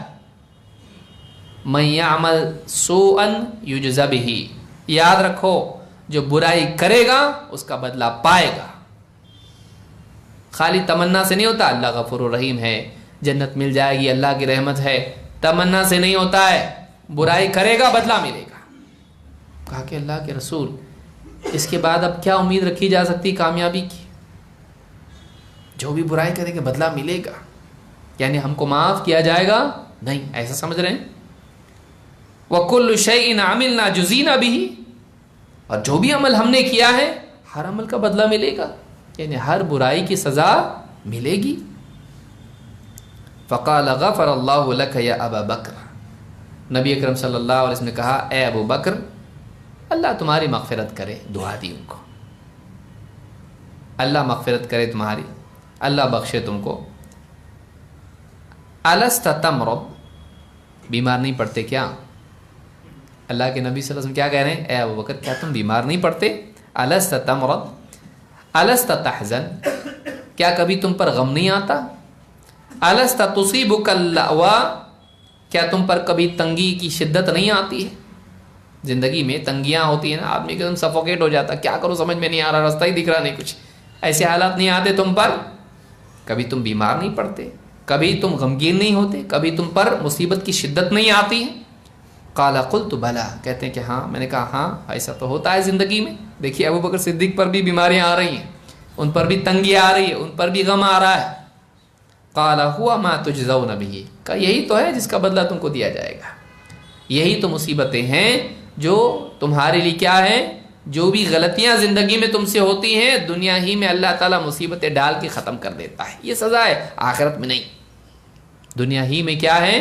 من یعمل سوءا یجز بہ، یاد رکھو جو برائی کرے گا اس کا بدلہ پائے گا، خالی تمنا سے نہیں ہوتا۔ اللہ غفور الرحیم ہے، جنت مل جائے گی، اللہ کی رحمت ہے، تمنا سے نہیں ہوتا ہے، برائی کرے گا بدلہ ملے گا۔ کہا کہ اللہ کے رسول اس کے بعد اب کیا امید رکھی جا سکتی کامیابی کی؟ جو بھی برائی کرے گا بدلہ ملے گا، یعنی ہم کو معاف کیا جائے گا نہیں، ایسا سمجھ رہے ہیں؟ وَكُلُّ شَيْءٍ عَمِلْنَا جُزِينَا بِهِ، اور جو بھی عمل ہم نے کیا ہے ہر عمل کا بدلہ ملے گا، یعنی ہر برائی کی سزا ملے گی۔ فقال غفر اللہ لک یا ابا بکر، نبی اکرم صلی اللہ علیہ وسلم نے کہا اے ابو بکر اللہ تمہاری مغفرت کرے، دعا دی ان کو، اللہ مغفرت کرے تمہاری، اللہ بخشے تم کو۔ الست تمرض، بیمار نہیں پڑتے کیا؟ اللہ کے نبی صلی اللہ علیہ وسلم کیا کہہ رہے ہیں؟ اے ابو بکر کیا تم بیمار نہیں پڑتے؟ الست تمرض الست تحزن، کیا کبھی تم پر غم نہیں آتا؟ الست تصیبک اللأوا، کیا تم پر کبھی تنگی کی شدت نہیں آتی ہے؟ زندگی میں تنگیاں ہوتی ہیں نا، آدمی ایک دم سفوکیٹ ہو جاتا، کیا کرو سمجھ میں نہیں آ رہا، راستہ ہی دکھ رہا نہیں کچھ، ایسے حالات نہیں آتے تم پر؟ کبھی تم بیمار نہیں پڑتے، کبھی تم غمگین نہیں ہوتے، کبھی تم پر مصیبت کی شدت نہیں آتی ہے؟ قال قلت بلا، کہتے ہیں کہ ہاں، میں نے کہا ہاں ایسا تو ہوتا ہے زندگی میں۔ دیکھیے ابو بکر صدیق پر بھی بیماریاں آ رہی ہیں، ان پر بھی تنگی آ رہی ہے، ان پر بھی غم آ رہا ہے۔ قال ہوا ما تجزون بہ، کہا یہی تو ہے جس کا بدلہ تم کو دیا جائے گا، یہی تو مصیبتیں ہیں جو تمہارے لیے کیا ہے، جو بھی غلطیاں زندگی میں تم سے ہوتی ہیں دنیا ہی میں اللہ تعالیٰ مصیبتیں ڈال کے ختم کر دیتا ہے، یہ سزا ہے، آخرت میں نہیں، دنیا ہی میں کیا ہے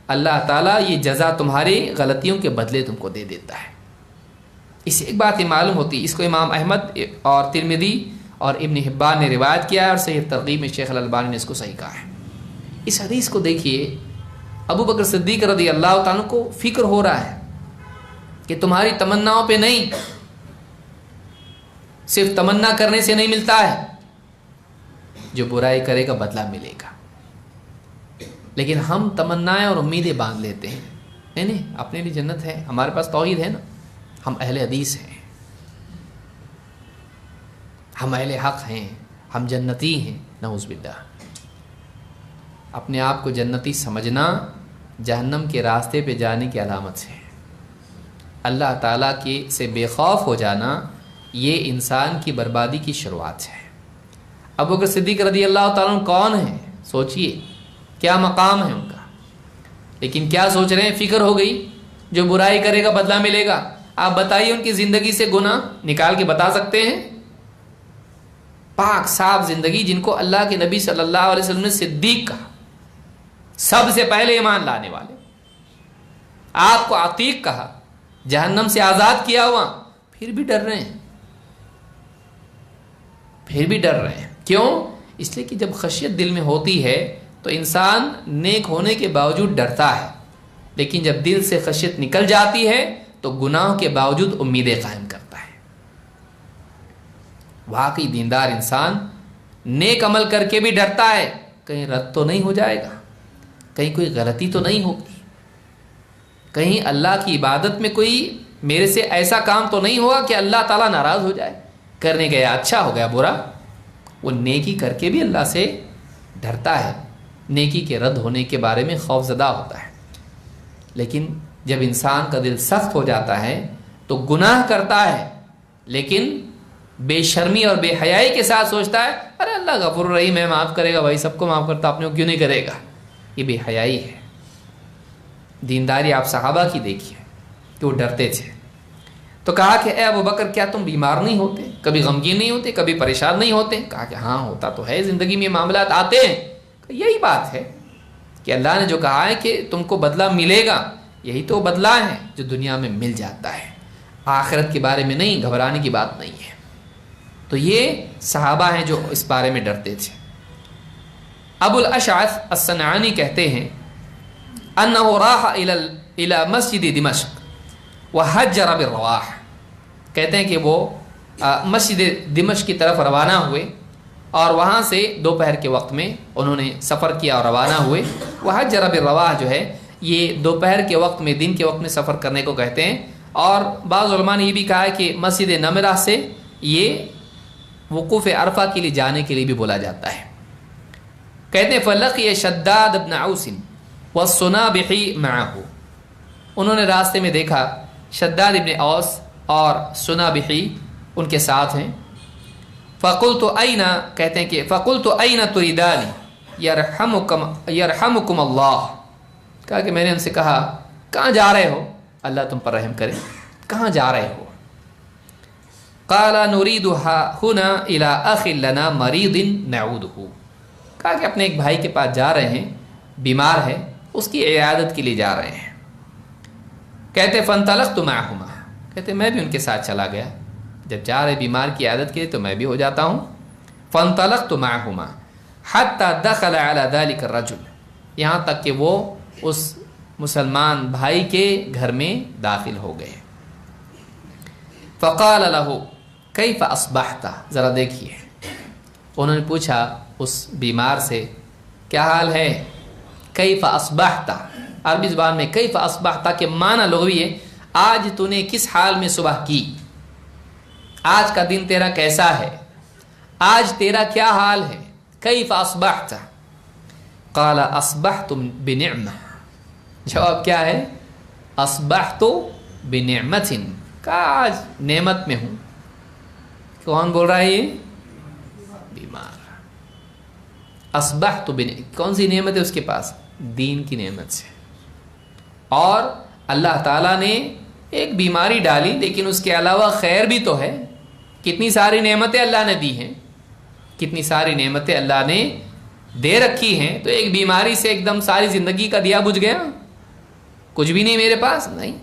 اللہ تعالیٰ یہ جزا تمہاری غلطیوں کے بدلے تم کو دے دیتا ہے۔ اس سے ایک بات ہی معلوم ہوتی، اس کو امام احمد اور ترمذی اور ابن حبان نے روایت کیا ہے، اور صحیح ترغیب میں شیخ الالبانی نے اس کو صحیح کہا ہے۔ اس حدیث کو دیکھیے، ابو بکر صدیق رضی اللہ تعالیٰ کو فکر ہو رہا ہے کہ تمہاری تمناؤں پہ نہیں، صرف تمنا کرنے سے نہیں ملتا ہے، جو برائی کرے گا بدلہ ملے گا۔ لیکن ہم تمنائیں اور امیدیں باندھ لیتے ہیں، نہیں نہیں اپنے لیے جنت ہے، ہمارے پاس توحید ہے نا، ہم اہل حدیث ہیں، ہم اہل حق ہیں، ہم جنتی ہیں، نعوذ باللہ۔ اپنے آپ کو جنتی سمجھنا جہنم کے راستے پہ جانے کی علامت ہے، اللہ تعالیٰ کے سے بے خوف ہو جانا یہ انسان کی بربادی کی شروعات ہے۔ ابو بکر صدیق رضی اللہ تعالیٰ عنہ کون ہیں؟ سوچئے کیا مقام ہے ان کا، لیکن کیا سوچ رہے ہیں؟ فکر ہو گئی، جو برائی کرے گا بدلہ ملے گا۔ آپ بتائیے ان کی زندگی سے گناہ نکال کے بتا سکتے ہیں؟ پاک صاف زندگی، جن کو اللہ کے نبی صلی اللہ علیہ وسلم نے صدیق کہا، سب سے پہلے ایمان لانے والے، آپ کو عتیق کہا، جہنم سے آزاد کیا ہوا، پھر بھی ڈر رہے ہیں، پھر بھی ڈر رہے ہیں۔ کیوں؟ اس لیے کہ جب خشیت دل میں ہوتی ہے تو انسان نیک ہونے کے باوجود ڈرتا ہے، لیکن جب دل سے خشیت نکل جاتی ہے تو گناہ کے باوجود امیدیں قائم کرتا ہے۔ واقعی دیندار انسان نیک عمل کر کے بھی ڈرتا ہے، کہیں رد تو نہیں ہو جائے گا، کہیں کوئی غلطی تو نہیں ہوگی، کہیں اللہ کی عبادت میں کوئی میرے سے ایسا کام تو نہیں ہوگا کہ اللہ تعالیٰ ناراض ہو جائے، کرنے گیا اچھا ہو گیا برا۔ وہ نیکی کر کے بھی اللہ سے ڈرتا ہے، نیکی کے رد ہونے کے بارے میں خوف زدہ ہوتا ہے۔ لیکن جب انسان کا دل سخت ہو جاتا ہے تو گناہ کرتا ہے، لیکن بے شرمی اور بے حیائی کے ساتھ سوچتا ہے ارے اللہ غفور رحیم ہے، معاف کرے گا، بھائی سب کو معاف کرتا، اپنے کو کیوں نہیں کرے گا؟ یہ بے حیائی ہے۔ دینداری آپ صحابہ کی دیکھیے کہ وہ ڈرتے تھے۔ تو کہا کہ اے ابو بکر کیا تم بیمار نہیں ہوتے، کبھی غمگین نہیں ہوتے، کبھی پریشان نہیں ہوتے؟ کہا کہ ہاں ہوتا تو ہے، زندگی میں معاملات آتے ہیں۔ یہی بات ہے کہ اللہ نے جو کہا ہے کہ تم کو بدلہ ملے گا، یہی تو بدلہ ہے جو دنیا میں مل جاتا ہے، آخرت کے بارے میں نہیں، گھبرانے کی بات نہیں ہے۔ تو یہ صحابہ ہیں جو اس بارے میں ڈرتے تھے۔ ابو الاشعث الصنعانی کہتے ہیں انہ راح الى مسجد دمشق وحجر بالرواح، کہتے ہیں کہ وہ مسجد دمشق کی طرف روانہ ہوئے اور وہاں سے دوپہر کے وقت میں انہوں نے سفر کیا اور روانہ ہوئے۔ وحجر بالرواح جو ہے یہ دوپہر کے وقت میں، دن کے وقت میں سفر کرنے کو کہتے ہیں، اور بعض علماء نے یہ بھی کہا ہے کہ مسجد نمرہ سے یہ وقوف عرفہ کے لیے جانے کے لیے بھی بولا جاتا ہے۔ کہتے ہیں فلقی شداد بن اوس والصنابحی معه، انہوں نے راستے میں دیکھا شداد ابن اوس اور صنابحی ان کے ساتھ ہیں۔ فقلت اینا، کہتے ہیں کہ فقلت اینا تریدان یرحمکم اللہ، کہا کہ میں نے ان سے کہا کہاں جا رہے ہو، اللہ تم پر رحم کرے، کہاں جا رہے ہو؟ قال نريد هنا الى اخ لنا مريض نعوده، کہا کہ اپنے ایک بھائی کے پاس جا رہے ہیں، بیمار ہے، اس کی عیادت کے لیے جا رہے ہیں۔ کہتے فانطلقت معهما، کہتے میں بھی ان کے ساتھ چلا گیا، جب جا رہے بیمار کی عیادت کے لیے تو میں بھی ہو جاتا ہوں۔ فانطلقت معهما حتى دخل على ذلك الرجل، یہاں تک کہ وہ اس مسلمان بھائی کے گھر میں داخل ہو گئے۔ فقال له کیف اصبحت، ذرا دیکھیے، انہوں نے پوچھا اس بیمار سے کیا حال ہے؟ کیف اصبحت، عربی زبان میں کیف اصبحت کے معنی لغوی ہے آج تو نے کس حال میں صبح کی، آج کا دن تیرا کیسا ہے، آج تیرا کیا حال ہے؟ کیف اصبحت؟ قال اصبحت بنعمہ، جواب کیا ہے؟ اصبحت بنعمت، کہا آج نعمت میں ہوں۔ کون بول رہا ہے یہ؟ بیمار۔ اصبحت کون سی نعمت ہے اس کے پاس؟ دین کی نعمت سے، اور اللہ تعالیٰ نے ایک بیماری ڈالی لیکن اس کے علاوہ خیر بھی تو ہے، کتنی ساری نعمتیں اللہ نے دی ہیں، کتنی ساری نعمتیں اللہ نے دے رکھی ہیں، تو ایک بیماری سے ایک دم ساری زندگی کا دیا بجھ گیا، کچھ بھی نہیں میرے پاس؟ نہیں،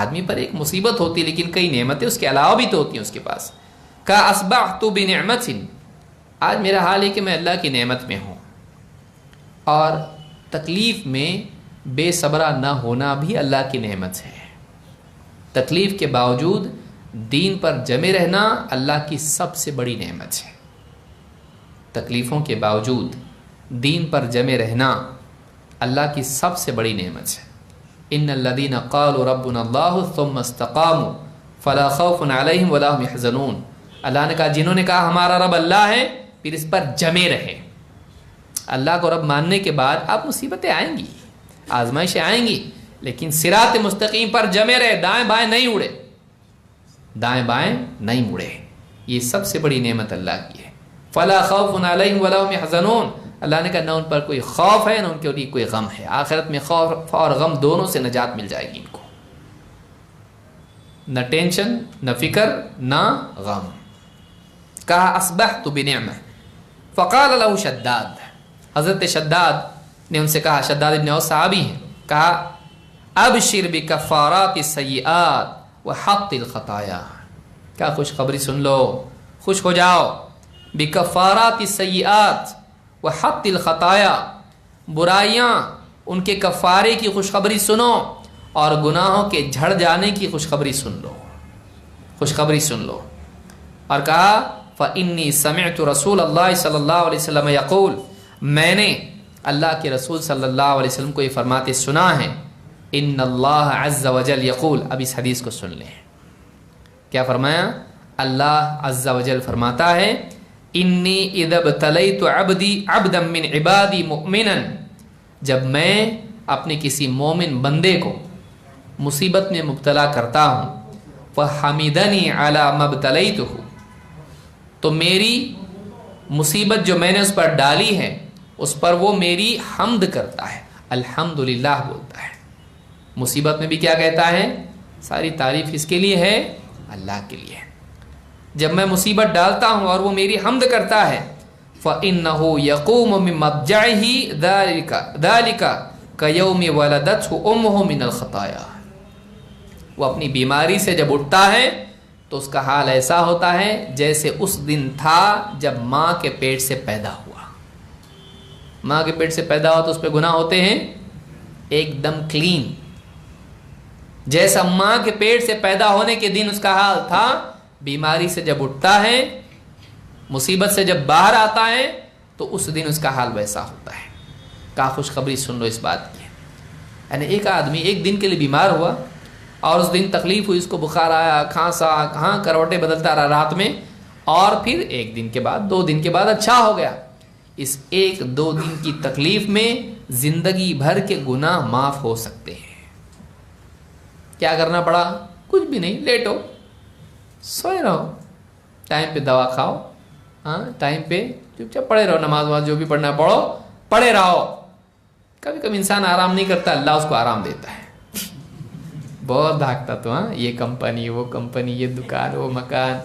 آدمی پر ایک مصیبت ہوتی لیکن کئی نعمتیں اس کے علاوہ بھی تو ہوتی ہیں اس کے پاس۔ کہا اصبحت بنعمت، آج میرا حال ہے کہ میں اللہ کی نعمت میں ہوں، اور تکلیف میں بے صبرہ نہ ہونا بھی اللہ کی نعمت ہے۔ تکلیف کے باوجود دین پر جمے رہنا اللہ کی سب سے بڑی نعمت ہے۔ تکلیفوں کے باوجود دین پر جمے رہنا اللہ کی سب سے بڑی نعمت ہے۔ ان الذين قالوا ربنا الله ثم استقاموا فلا خوف عليهم ولا هم يحزنون، اللہ نے کہا جنہوں نے کہا ہمارا رب اللہ ہے، پھر اس پر جمے رہے۔ اللہ کو رب ماننے کے بعد اب مصیبتیں آئیں گی، آزمائشیں آئیں گی، لیکن صراط مستقیم پر جمے رہے، دائیں بائیں نہیں اڑے، دائیں بائیں نہیں مڑے، یہ سب سے بڑی نعمت اللہ کی ہے۔ فلا خوف علیہم ولا هم يحزنون، اللہ نے کہا نہ ان پر کوئی خوف ہے نہ ان کے لیے کوئی غم ہے، آخرت میں خوف اور غم دونوں سے نجات مل جائے گی ان کو، نہ ٹینشن نہ فکر نہ غم۔ کہا اصبحت بنعمہ، فقال له شداد، حضرت شداد نے ان سے کہا، شداد ابن اوس صحابی ہیں، کہا ابشر بکفارات السیئات وحط الخطایا، کیا خوشخبری سن لو، خوش ہو جاؤ، بکفارات السیئات وحط الخطایا، برائیاں ان کے کفارے کی خوشخبری سنو اور گناہوں کے جھڑ جانے کی خوشخبری سن لو، خوشخبری سن لو۔ اور کہا فإنی سمعت رسول اللہ صلی اللہ علیہ وسلم یقول، میں نے اللہ کے رسول صلی اللہ علیہ وسلم کو یہ فرماتے سنا ہے، ان اللہ عز وجل یقول، اب اس حدیث کو سن لیں، کیا فرمایا؟ اللہ عز وجل فرماتا ہے انی اذا ابتلیت عبدی عبدا من عبادی مؤمنا، جب میں اپنے کسی مومن بندے کو مصیبت میں مبتلا کرتا ہوں، فحمدنی علی ما ابتلیتہ، تو میری مصیبت جو میں نے اس پر ڈالی ہے اس پر وہ میری حمد کرتا ہے، الحمدللہ بولتا ہے، مصیبت میں بھی کیا کہتا ہے؟ ساری تعریف اس کے لیے ہے اللہ کے لیے. جب میں مصیبت ڈالتا ہوں اور وہ میری حمد کرتا ہے فَإِنَّهُ يَقُومُ مِن مَضْجَعِهِ ذَلِكَ كَيَوْمِ وَلَدَتْهُ أُمُّهُ مِنَ الْخَطَايَا. وہ اپنی بیماری سے جب اٹھتا ہے تو اس کا حال ایسا ہوتا ہے جیسے اس دن تھا جب ماں کے پیٹ سے پیدا ہوا. ماں کے پیٹ سے پیدا ہوا تو اس پہ گناہ ہوتے ہیں ایک دم کلین. جیسا ماں کے پیٹ سے پیدا ہونے کے دن اس کا حال تھا, بیماری سے جب اٹھتا ہے, مصیبت سے جب باہر آتا ہے تو اس دن اس کا حال ویسا ہوتا ہے. کیا خوشخبری سن لو اس بات کی. یعنی ایک آدمی ایک دن کے لیے بیمار ہوا اور اس دن تکلیف ہوئی, اس کو بخار آیا, کھانسا, کہاں کروٹیں بدلتا رہا رات میں, اور پھر ایک دن کے بعد 2 دن کے بعد اچھا ہو گیا. اس 1-2 دن کی تکلیف میں زندگی بھر کے گناہ معاف ہو سکتے ہیں. کیا کرنا پڑا؟ کچھ بھی نہیں, لیٹو, سوئے رہو, ٹائم پہ دوا کھاؤ, ہاں ٹائم پہ چپ چاپ پڑھے رہو, نماز وماز جو بھی پڑھنا پڑھو, پڑھے رہو. کبھی کبھی انسان آرام نہیں کرتا, اللہ اس کو آرام دیتا ہے. بہت بھاگتا تو, ہاں یہ کمپنی وہ کمپنی, یہ دکان وہ مکان,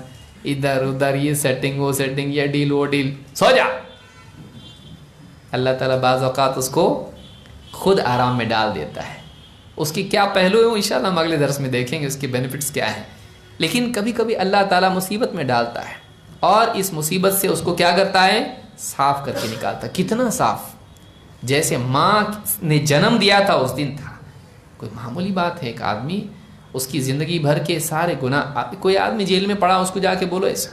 ادھر ادھر, یہ سیٹنگ وہ سیٹنگ, یہ ڈیل وہ ڈیل, سو جا. اللہ تعالیٰ بعض اوقات اس کو خود آرام میں ڈال دیتا ہے. اس کی کیا پہلو ہے وہ انشاءاللہ ہم اگلے درس میں دیکھیں گے, اس کے بینیفٹس کیا ہیں. لیکن کبھی کبھی اللہ تعالیٰ مصیبت میں ڈالتا ہے اور اس مصیبت سے اس کو کیا کرتا ہے؟ صاف کر کے نکالتا. کتنا صاف؟ جیسے ماں نے جنم دیا تھا اس دن تھا. کوئی معمولی بات ہے, ایک آدمی اس کی زندگی بھر کے سارے گناہ, کوئی آدمی جیل میں پڑا, اس کو جا کے بولو ایسا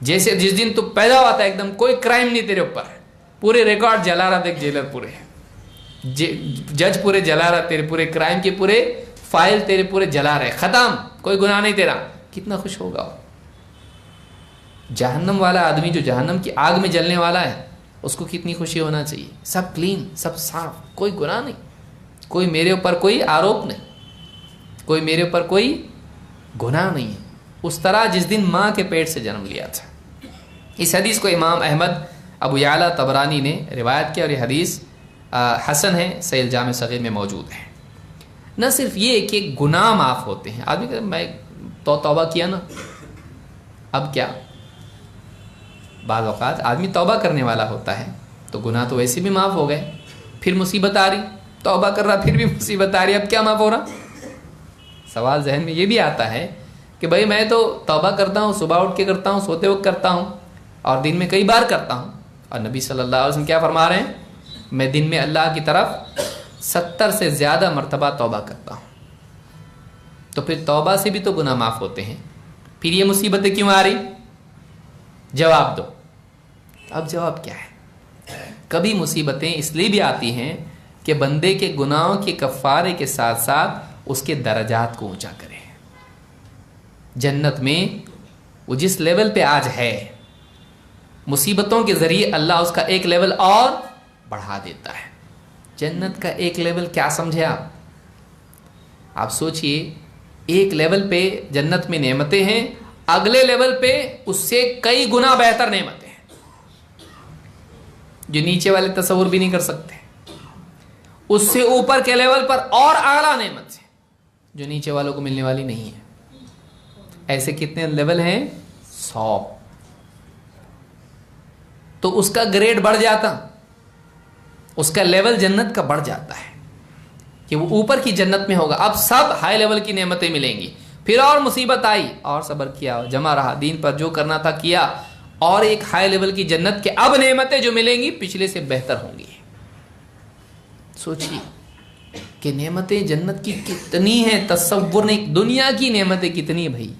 جیسے جس دن تو پیدا ہوا تھا ایک دم کوئی کرائم نہیں تیرے اوپر, پورے ریکارڈ جلا رہا تھا ایک جیلر, پورے جج پورے جلا رہا, تیرے پورے کرائم کے پورے فائل تیرے پورے جلا رہے, ختم, کوئی گناہ نہیں تیرا. کتنا خوش ہوگا وہ. جہنم والا آدمی جو جہنم کی آگ میں جلنے والا ہے, اس کو کتنی خوشی ہونا چاہیے. سب کلین, سب صاف, کوئی گناہ نہیں, کوئی میرے اوپر کوئی آروپ نہیں, کوئی میرے اوپر کوئی گناہ نہیں ہے. اس طرح جس دن ماں کے پیٹ سے جنم لیا تھا. اس حدیث کو امام احمد, ابو یعلا طبرانی نے روایت کیا, اور یہ حدیث حسن ہے, صحیح الجامع صغیر میں موجود ہے. نہ صرف یہ کہ گناہ معاف ہوتے ہیں, آدمی کہتا میں توبہ کیا نا, اب کیا. بعض اوقات آدمی توبہ کرنے والا ہوتا ہے تو گناہ تو ویسے بھی معاف ہو گئے, پھر مصیبت آ رہی, توبہ کر رہا پھر بھی مصیبت آ رہی, اب کیا معاف ہو رہا. سوال ذہن میں یہ بھی آتا ہے کہ بھائی میں تو توبہ کرتا ہوں, صبح اٹھ کے کرتا ہوں, سوتے وقت کرتا ہوں, اور دن میں کئی بار کرتا ہوں, اور نبی صلی اللہ علیہ وسلم کیا فرما رہے ہیں؟ میں دن میں اللہ کی طرف 70 سے زیادہ مرتبہ توبہ کرتا ہوں. تو پھر توبہ سے بھی تو گناہ معاف ہوتے ہیں, پھر یہ مصیبتیں کیوں آ رہی؟ جواب دو. اب جواب کیا ہے؟ کبھی مصیبتیں اس لیے بھی آتی ہیں کہ بندے کے گناہوں کے کفارے کے ساتھ ساتھ اس کے درجات کو اونچا کرے. جنت میں وہ جس لیول پہ آج ہے, مصیبتوں کے ذریعے اللہ اس کا ایک لیول اور بڑھا دیتا ہے. جنت کا ایک لیول کیا سمجھے آپ سوچئے, ایک لیول پہ جنت میں نعمتیں ہیں, اگلے لیول پہ اس سے کئی گنا بہتر نعمتیں ہیں جو نیچے والے تصور بھی نہیں کر سکتے. اس سے اوپر کے لیول پر اور اعلیٰ نعمت ہے جو نیچے والوں کو ملنے والی نہیں ہے. ایسے کتنے لیول ہیں؟ 100. تو اس کا گریڈ بڑھ جاتا, اس کا لیول جنت کا بڑھ جاتا ہے کہ وہ اوپر کی جنت میں ہوگا. اب سب ہائی لیول کی نعمتیں ملیں گی. پھر اور مصیبت آئی اور صبر کیا, جمع رہا, دین پر جو کرنا تھا کیا, اور ایک ہائی لیول کی جنت کے اب نعمتیں جو ملیں گی پچھلے سے بہتر ہوں گی. سوچیے کہ نعمتیں جنت کی کتنی ہیں, تصور نہیں. دنیا کی نعمتیں کتنی ہیں بھائی,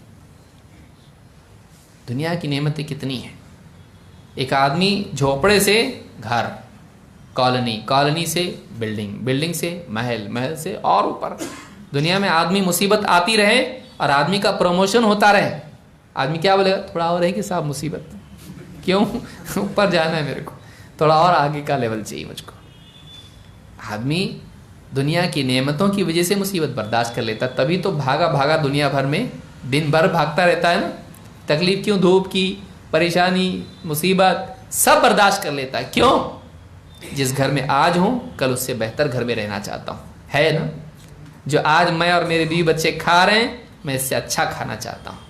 دنیا کی نعمتیں کتنی ہیں. ایک آدمی جھوپڑے سے گھر, کالونی, کالونی سے بلڈنگ, بلڈنگ سے محل, محل سے اور اوپر. دنیا میں آدمی مصیبت آتی رہے اور آدمی کا پروموشن ہوتا رہے. آدمی کیا بولے گا؟ تھوڑا اور ہے کہ صاحب مصیبت, کیوں اوپر جانا ہے میرے کو, تھوڑا اور آگے کا لیول چاہیے مجھ کو. آدمی دنیا کی نعمتوں کی وجہ سے مصیبت برداشت کر لیتا, تبھی تو بھاگا بھاگا دنیا بھر میں دن بھر بھاگتا رہتا ہے نا. تکلیف کیوں؟ دھوپ کی, پریشانی, مصیبت سب برداشت کر لیتا ہے. کیوں؟ جس گھر میں آج ہوں کل اس سے بہتر گھر میں رہنا چاہتا ہوں. ہے نا, جو آج میں اور میرے بیوی بچے کھا رہے ہیں میں اس سے اچھا کھانا چاہتا ہوں.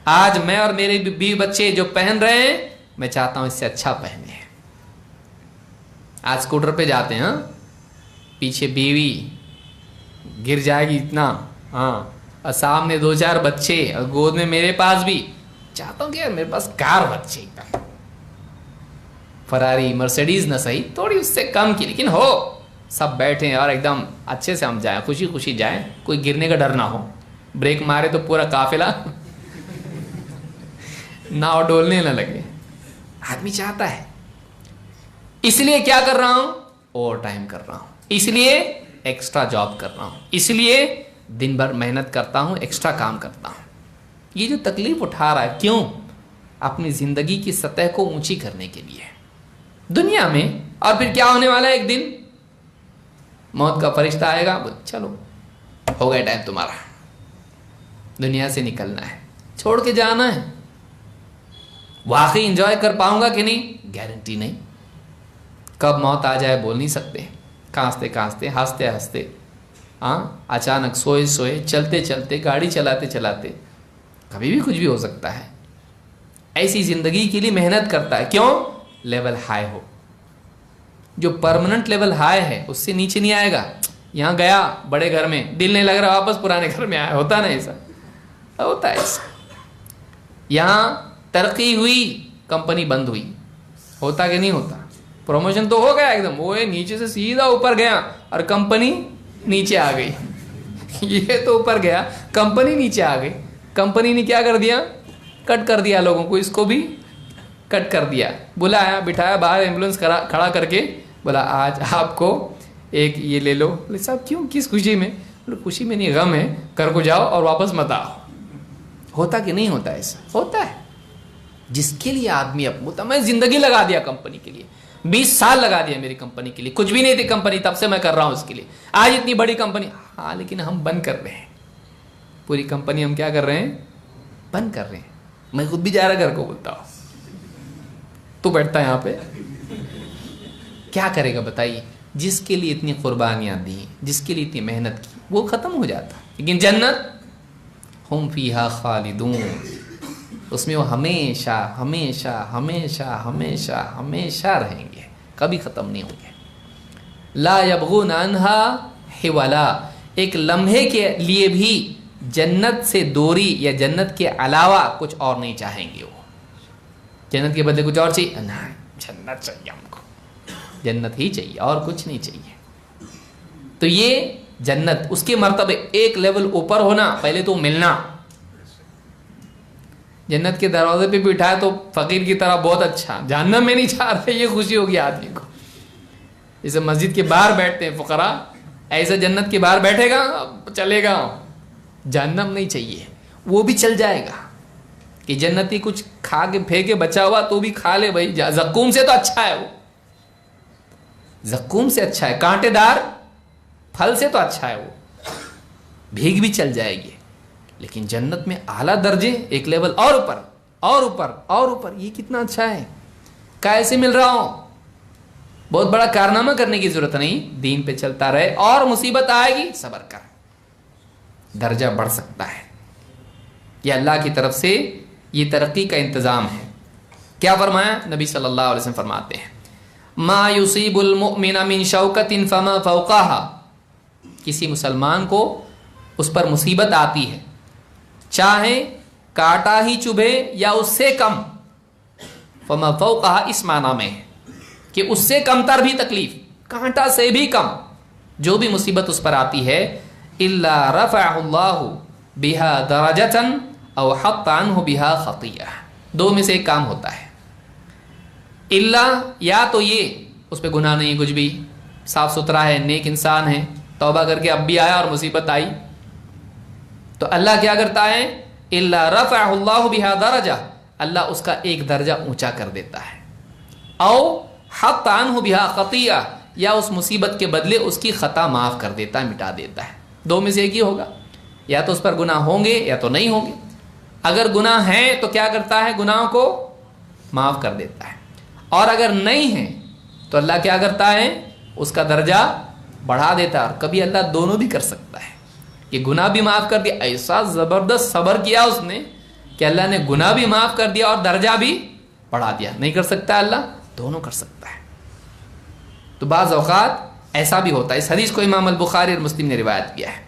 آج میں اور میرے بیوی بچے جو پہن رہے ہیں میں چاہتا ہوں اس سے اچھا پہنے. آج اسکوٹر پہ جاتے ہیں, پیچھے بیوی گر جائے گی اتنا, اور سامنے 2-4 بچے اور گود میں میرے پاس بھی. چاہتا ہوں کہ یار میرے پاس کار بچے, فراری مرسیڈیز نہ صحیح, تھوڑی اس سے کم کی, لیکن ہو سب بیٹھیں اور ایک دم اچھے سے ہم جائیں, خوشی خوشی جائیں, کوئی گرنے کا ڈر نہ ہو. بریک مارے تو پورا قافلہ ناؤ ڈولنے نہ لگے. آدمی چاہتا ہے. اس لیے کیا کر رہا ہوں, اوور ٹائم کر رہا ہوں, اس لیے ایکسٹرا جاب کر رہا ہوں, اس لیے دن بھر محنت کرتا ہوں, ایکسٹرا کام کرتا ہوں. یہ جو تکلیف اٹھا رہا ہے کیوں؟ اپنی زندگی کی سطح کو اونچی کرنے کے لیے دنیا میں. اور پھر کیا ہونے والا ہے, ایک دن موت کا فرشتہ آئے گا, چلو ہو گیا ٹائم تمہارا, دنیا سے نکلنا ہے, چھوڑ کے جانا ہے. واقعی انجوائے کر پاؤں گا کہ نہیں, گارنٹی نہیں. کب موت آ جائے بول نہیں سکتے. کانستے کانستے, ہنستے ہنستے, اچانک سوئے سوئے, چلتے چلتے, گاڑی چلاتے چلاتے, کبھی بھی کچھ بھی ہو سکتا ہے. ایسی زندگی کے لیے محنت کرتا ہے. کیوں؟ لیول ہائی ہو. جو پرماننٹ لیول ہائی ہے اس سے نیچے نہیں آئے گا. یہاں گیا بڑے گھر میں, دل نہیں لگ رہا, واپس پرانے گھر میں آیا. ہوتا نا ایسا, ہوتا ہے ایسا. یہاں ترقی ہوئی, کمپنی بند ہوئی. ہوتا کہ نہیں ہوتا؟ پروموشن تو ہو گیا ایک دم, وہ نیچے سے سیدھا اوپر گیا اور کمپنی نیچے آ گئی. یہ تو اوپر گیا, کمپنی نیچے آ گئی. کمپنی نے کیا کر دیا, کٹ کر دیا لوگوں کو, اس کو بھی کٹ کر دیا. بلایا, بٹھایا باہر, ایمبولینس کھڑا کر کے بولا آج آپ کو ایک یہ لے لو. بولے صاحب کیوں, کس خوشی میں؟ بولے خوشی میں نہیں, غم ہے, گھر کو جاؤ اور واپس مت آؤ. ہوتا کہ نہیں ہوتا ایسا؟ ہوتا ہے. جس کے لیے آدمی اب ہوتا, میں زندگی لگا دیا کمپنی کے لیے, 20 سال لگا دیا میری کمپنی کے لیے, کچھ بھی نہیں تھی کمپنی تب سے میں کر رہا ہوں اس کے لیے, آج اتنی بڑی کمپنی. ہاں لیکن ہم بند کر رہے ہیں پوری کمپنی, ہم کیا کر رہے ہیں, بند کر رہے ہیں. میں خود بھی جا رہا گھر کو, بولتا ہوں تو بیٹھتا ہے یہاں پہ, کیا کرے گا بتائیے. جس کے لیے اتنی قربانیاں دی, جس کے لیے اتنی محنت کی, وہ ختم ہو جاتا. لیکن جنت ہم فیہا خالدون, اس میں وہ ہمیشہ ہمیشہ ہمیشہ ہمیشہ ہمیشہ رہیں گے, کبھی ختم نہیں ہوں گے. لا یبغون عنہا حولا, ایک لمحے کے لیے بھی جنت سے دوری یا جنت کے علاوہ کچھ اور نہیں چاہیں گے. وہ جنت کے بدلے کچھ اور چاہیے, نہیں جنت چاہیے ہم کو, جنت ہی چاہیے اور کچھ نہیں چاہیے. تو یہ جنت, اس کے مرتبے ایک لیول اوپر ہونا, پہلے تو ملنا. جنت کے دروازے پہ بٹھائے تو فقیر کی طرح بہت اچھا, جہنم میں نہیں چاہ رہے, یہ خوشی ہوگی آدمی کو. جیسے مسجد کے باہر بیٹھتے ہیں فقراء, ایسے جنت کے باہر بیٹھے گا, چلے گا. جہنم نہیں چاہیے, وہ بھی چل جائے گا کہ جنتی کچھ کھا کے پھینکے بچا ہوا تو بھی کھا لے بھائی. زقوم سے تو اچھا ہے, وہ زقوم سے اچھا ہے, کانٹے دار پھل سے تو اچھا ہے, وہ بھیگ بھی چل جائے گی. لیکن جنت میں اعلیٰ درجے, ایک لیول اور اوپر اور اوپر اور اوپر, یہ کتنا اچھا ہے. کیسے مل رہا ہوں, بہت بڑا کارنامہ کرنے کی ضرورت نہیں, دین پہ چلتا رہے, اور مصیبت آئے گی صبر کر, درجہ بڑھ سکتا ہے. یہ اللہ کی طرف سے یہ ترقی کا انتظام ہے. کیا فرمایا نبی صلی اللہ علیہ وسلم؟ فرماتے ہیں ما یصیب المؤمن من شوکۃ فما فوقها, کسی مسلمان کو اس پر مصیبت آتی ہے, چاہے کانٹا ہی چبھے یا اس سے کم, فما فوقها اس معنی میں کہ اس سے کم تر بھی تکلیف, کانٹا سے بھی کم جو بھی مصیبت اس پر آتی ہے, الا رفعہ اللہ بها درجۃ او حط عنہ بها خطیئہ, دو میں سے ایک کام ہوتا ہے. اللہ, یا تو یہ اس پہ گناہ نہیں کچھ بھی, صاف ستھرا ہے, نیک انسان ہے, توبہ کر کے اب بھی آیا اور مصیبت آئی, تو اللہ کیا کرتا ہے, الا رفعہ اللہ بها درجہ, اللہ اس کا ایک درجہ اونچا کر دیتا ہے. او حط عنہ بها خطیئہ, یا اس مصیبت کے بدلے اس کی خطا معاف کر دیتا ہے, مٹا دیتا ہے. دو میں سے ایک ہی ہوگا, یا تو اس پر گناہ ہوں گے یا تو نہیں ہوں گے. اگر گناہ ہیں تو کیا کرتا ہے, گناہوں کو معاف کر دیتا ہے, اور اگر نہیں ہے تو اللہ کیا کرتا ہے, اس کا درجہ بڑھا دیتا ہے. اور کبھی اللہ دونوں بھی کر سکتا ہے, کہ گناہ بھی معاف کر دیا. ایسا زبردست صبر کیا اس نے کہ اللہ نے گناہ بھی معاف کر دیا اور درجہ بھی بڑھا دیا. نہیں کر سکتا اللہ؟ دونوں کر سکتا ہے. تو بعض اوقات ایسا بھی ہوتا ہے. اس حدیث کو امام البخاری اور مسلم نے روایت کیا ہے.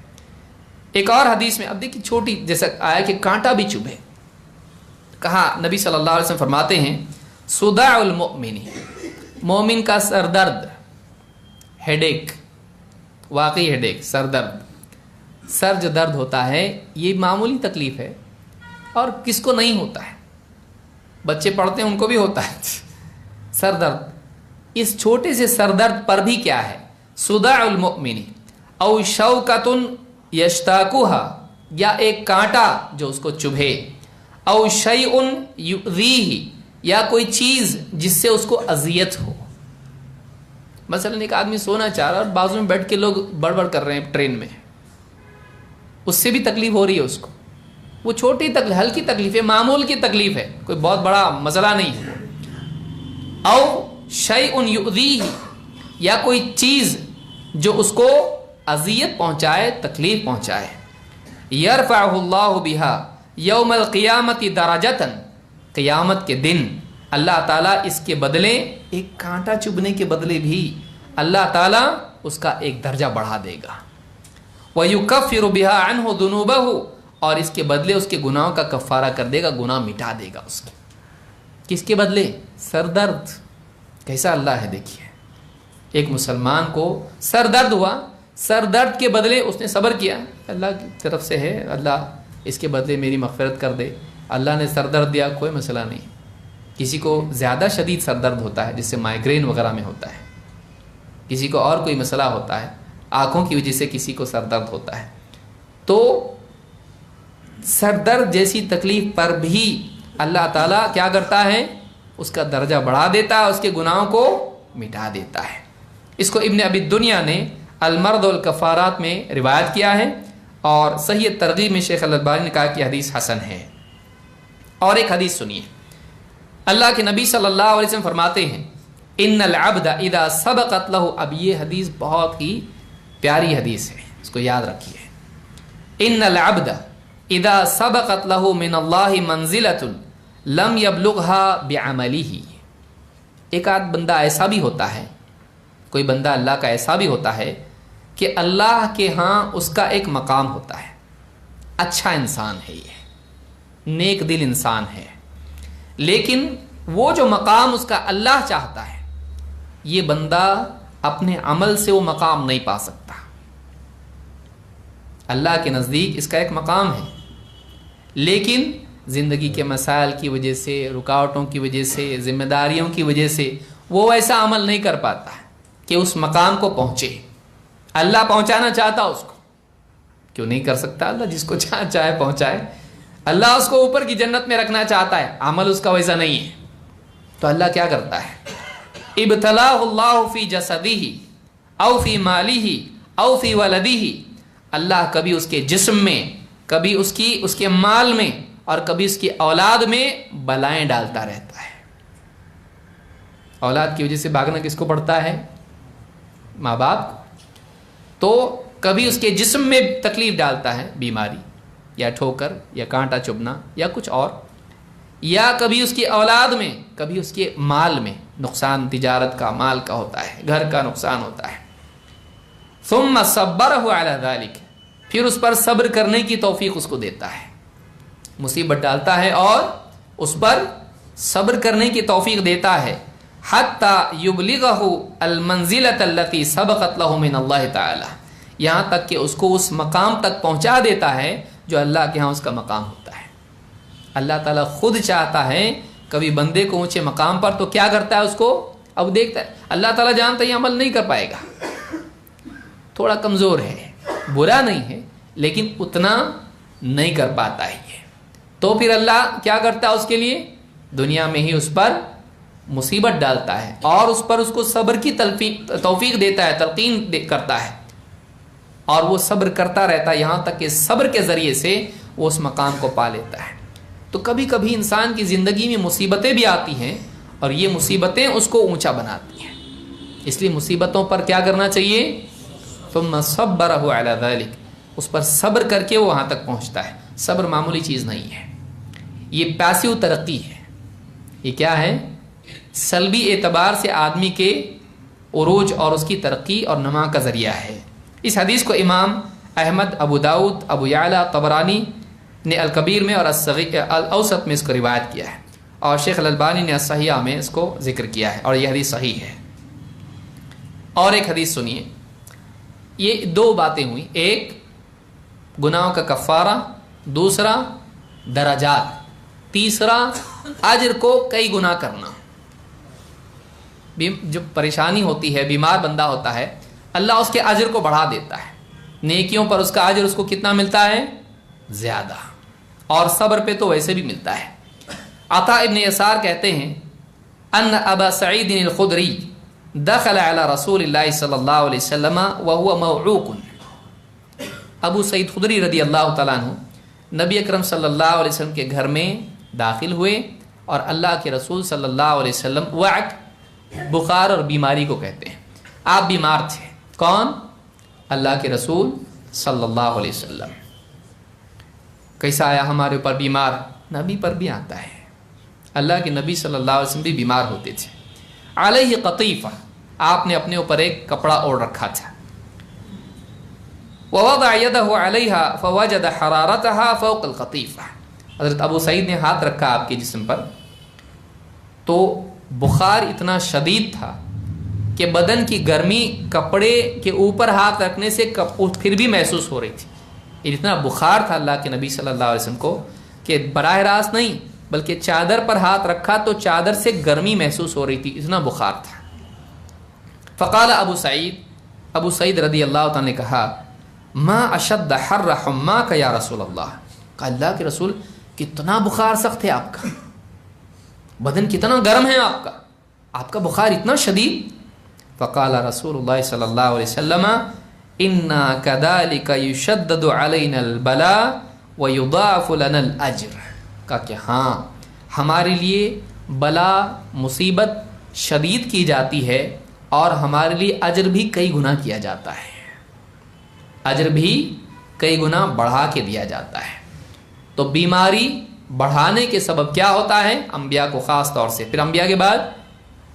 ایک اور حدیث میں اب دیکھیے چھوٹی جیسا آیا کہ کانٹا بھی چبھے. کہا نبی صلی اللہ علیہ وسلم فرماتے ہیں صداع المؤمن، مومن کا سر درد، ہیڈ ایک، واقعی ہیڈ ایک، سر درد. سر جو درد ہوتا ہے یہ معمولی تکلیف ہے اور کس کو نہیں ہوتا ہے. بچے پڑھتے ہیں ان کو بھی ہوتا ہے سر درد. اس چھوٹے سے سر درد پر بھی کیا ہے؟ صداع المؤمن او شوکۃ یشتاکها، یا ایک کانٹا جو اس کو چبھے، او شیء یؤذیہ، یا کوئی چیز جس سے اس کو اذیت ہو. مثلا ایک آدمی سونا چاہ رہا ہے اور بازو میں بیٹھ کے لوگ بڑبڑ کر رہے ہیں ٹرین میں، اس سے بھی تکلیف ہو رہی ہے اس کو. وہ چھوٹی تکلیف، ہلکی تکلیف ہے، معمول کی تکلیف ہے، کوئی بہت بڑا مسئلہ نہیں ہے. او شیء یؤذیہ، یا کوئی چیز جو اس کو اذیت پہنچائے، تکلیف پہنچائے. یرفعہ اللہ بہا یوم القیامت درجۃ، قیامت کے دن اللہ تعالیٰ اس کے بدلے، ایک کانٹا چبھنے کے بدلے بھی اللہ تعالیٰ اس کا ایک درجہ بڑھا دے گا. وَيُكَفِّرُ بِهَا عَنْهُ ذُنُوبَهُ، اور اس کے بدلے اس کے گناہوں کا کفارہ کر دے گا، گناہ مٹا دے گا اس کے. کس کے بدلے؟ سر درد. کیسا اللہ ہے دیکھیے. ایک مسلمان کو سر درد ہوا، سر درد کے بدلے اس نے صبر کیا، اللہ کی طرف سے ہے، اللہ اس کے بدلے میری مغفرت کر دے. اللہ نے سر درد دیا، کوئی مسئلہ نہیں. کسی کو زیادہ شدید سر درد ہوتا ہے جس سے مائیگرین وغیرہ میں ہوتا ہے، کسی کو اور کوئی مسئلہ ہوتا ہے، آنکھوں کی وجہ سے کسی کو سر درد ہوتا ہے. تو سر درد جیسی تکلیف پر بھی اللہ تعالیٰ کیا کرتا ہے؟ اس کا درجہ بڑھا دیتا ہے، اس کے گناہوں کو مٹا دیتا ہے. اس کو ابن ابی دنیا نے المرض والکفارات میں روایت کیا ہے، اور صحیح ترغیب میں شیخ الالبانی نے کہا کہ حدیث حسن ہے. اور ایک حدیث سنیے. اللہ کے نبی صلی اللہ علیہ وسلم فرماتے ہیں ان العبد اذا سبقت له، اب یہ حدیث بہت ہی پیاری حدیث ہے، اس کو یاد رکھیے. ان العبد اذا سبقت له من اللہ منزلۃ لم يبلغها بعمله، ایک آدھ بندہ ایسا بھی ہوتا ہے، کوئی بندہ اللہ کا ایسا بھی ہوتا ہے کہ اللہ کے ہاں اس کا ایک مقام ہوتا ہے. اچھا انسان ہے، یہ نیک دل انسان ہے، لیکن وہ جو مقام اس کا اللہ چاہتا ہے، یہ بندہ اپنے عمل سے وہ مقام نہیں پا سکتا. اللہ کے نزدیک اس کا ایک مقام ہے، لیکن زندگی کے مسائل کی وجہ سے، رکاوٹوں کی وجہ سے، ذمہ داریوں کی وجہ سے وہ ایسا عمل نہیں کر پاتا کہ اس مقام کو پہنچے. اللہ پہنچانا چاہتا اس کو، کیوں نہیں کر سکتا اللہ؟ جس کو چاہے پہنچائے. اللہ اس کو اوپر کی جنت میں رکھنا چاہتا ہے، عمل اس کا ویسا نہیں ہے. تو اللہ کیا کرتا ہے؟ ابتلاہ اللہ فی جسدہ او فی مالہ او فی ولدہ، اللہ کبھی اس کے جسم میں، کبھی اس کے مال میں، اور کبھی اس کی اولاد میں بلائیں ڈالتا رہتا ہے. اولاد کی وجہ سے بھاگنا کس کو پڑتا ہے؟ ماں باپ. تو کبھی اس کے جسم میں تکلیف ڈالتا ہے، بیماری یا ٹھوکر یا کانٹا چبھنا یا کچھ اور، یا کبھی اس کی اولاد میں، کبھی اس کے مال میں نقصان، تجارت کا، مال کا ہوتا ہے، گھر کا نقصان ہوتا ہے. ثم صبرہ علی ذلک، پھر اس پر صبر کرنے کی توفیق اس کو دیتا ہے. مصیبت ڈالتا ہے اور اس پر صبر کرنے کی توفیق دیتا ہے. حتی یبلغہ المنزلۃ التي سبقت له من اللہ تعالی، یہاں تک کہ اس کو اس مقام تک پہنچا دیتا ہے جو اللہ کے ہاں اس کا مقام ہوتا ہے. اللہ تعالیٰ خود چاہتا ہے کبھی بندے کو اونچے مقام پر، تو کیا کرتا ہے اس کو؟ اب دیکھتا ہے اللہ تعالیٰ جانتا ہے یہ عمل نہیں کر پائے گا، تھوڑا کمزور ہے، برا نہیں ہے، لیکن اتنا نہیں کر پاتا ہے یہ. تو پھر اللہ کیا کرتا ہے اس کے لیے؟ دنیا میں ہی اس پر مصیبت ڈالتا ہے اور اس پر اس کو صبر کی توفیق دیتا ہے، تلقین کرتا ہے، اور وہ صبر کرتا رہتا ہے یہاں تک کہ صبر کے ذریعے سے وہ اس مقام کو پا لیتا ہے. تو کبھی کبھی انسان کی زندگی میں مصیبتیں بھی آتی ہیں اور یہ مصیبتیں اس کو اونچا بناتی ہیں، اس لیے مصیبتوں پر کیا کرنا چاہیے؟ ثم صبرہ علی ذلک، اس پر صبر کر کے وہ وہاں تک پہنچتا ہے. صبر معمولی چیز نہیں ہے، یہ پیسو ترقی ہے. یہ کیا ہے؟ سلبی اعتبار سے آدمی کے عروج اور اس کی ترقی اور نما کا ذریعہ ہے. اس حدیث کو امام احمد، ابو داؤد، ابو یعلا، طبرانی نے الکبیر میں اور الاوسط میں اس کو روایت کیا ہے، اور شیخ الالبانی نے الصحیحہ میں اس کو ذکر کیا ہے، اور یہ حدیث صحیح ہے. اور ایک حدیث سنیے. یہ دو باتیں ہوئیں، ایک گناہوں کا کفارہ، دوسرا درجات، تیسرا اجر کو کئی گنا کرنا. جو پریشانی ہوتی ہے، بیمار بندہ ہوتا ہے، اللہ اس کے اجر کو بڑھا دیتا ہے. نیکیوں پر اس کا اجر اس کو کتنا ملتا ہے؟ زیادہ. اور صبر پہ تو ویسے بھی ملتا ہے. عطا ابن یسار کہتے ہیں ان ابا سعید الخدری دخل علی رسول اللہ صلی اللہ علیہ وسلم وهو موعوق. ابو سعید خدری رضی اللہ تعالیٰ عنہ نبی اکرم صلی اللہ علیہ وسلم کے گھر میں داخل ہوئے، اور اللہ کے رسول صلی اللہ علیہ وسلم، وعک بخار اور بیماری کو کہتے ہیں، آپ بیمار تھے. کون؟ اللہ کے رسول صلی اللہ علیہ وسلم. کیسا آیا ہمارے اوپر بیمار؟ نبی پر بھی آتا ہے. اللہ کے نبی صلی اللہ علیہ وسلم بھی بیمار ہوتے تھے. علیہ قطیفہ، آپ نے اپنے اوپر ایک کپڑا اوڑھ رکھا تھا. ووضع يده عليها فوجد حرارتها فوق القطیفہ. حضرت ابو سعید نے ہاتھ رکھا آپ کے جسم پر، تو بخار اتنا شدید تھا کہ بدن کی گرمی کپڑے کے اوپر ہاتھ رکھنے سے پھر بھی محسوس ہو رہی تھی. اتنا بخار تھا اللہ کے نبی صلی اللہ علیہ وسلم کو کہ براہ راست نہیں بلکہ چادر پر ہاتھ رکھا تو چادر سے گرمی محسوس ہو رہی تھی، اتنا بخار تھا. فقال ابو سعید رضی اللہ تعالیٰ نے کہا ما اشد حر حماک یا رسول اللہ. کہا اللہ کے رسول کتنا بخار سخت ہے آپ کا، بدن کتنا گرم ہے آپ کا بخار اتنا شدید. فقال رسول اللہ صلی اللہ علیہ وسلم انا کذالک یشدد علینا البلاء ویضاعف لنا الاجر. کہا کہ ہاں ہمارے لیے بلا مصیبت شدید کی جاتی ہے اور ہمارے لیے اجر بھی کئی گنا کیا جاتا ہے، اجر بھی کئی گنا بڑھا کے دیا جاتا ہے. تو بیماری بڑھانے کے سبب کیا ہوتا ہے؟ انبیاء کو خاص طور سے، پھر انبیاء کے بعد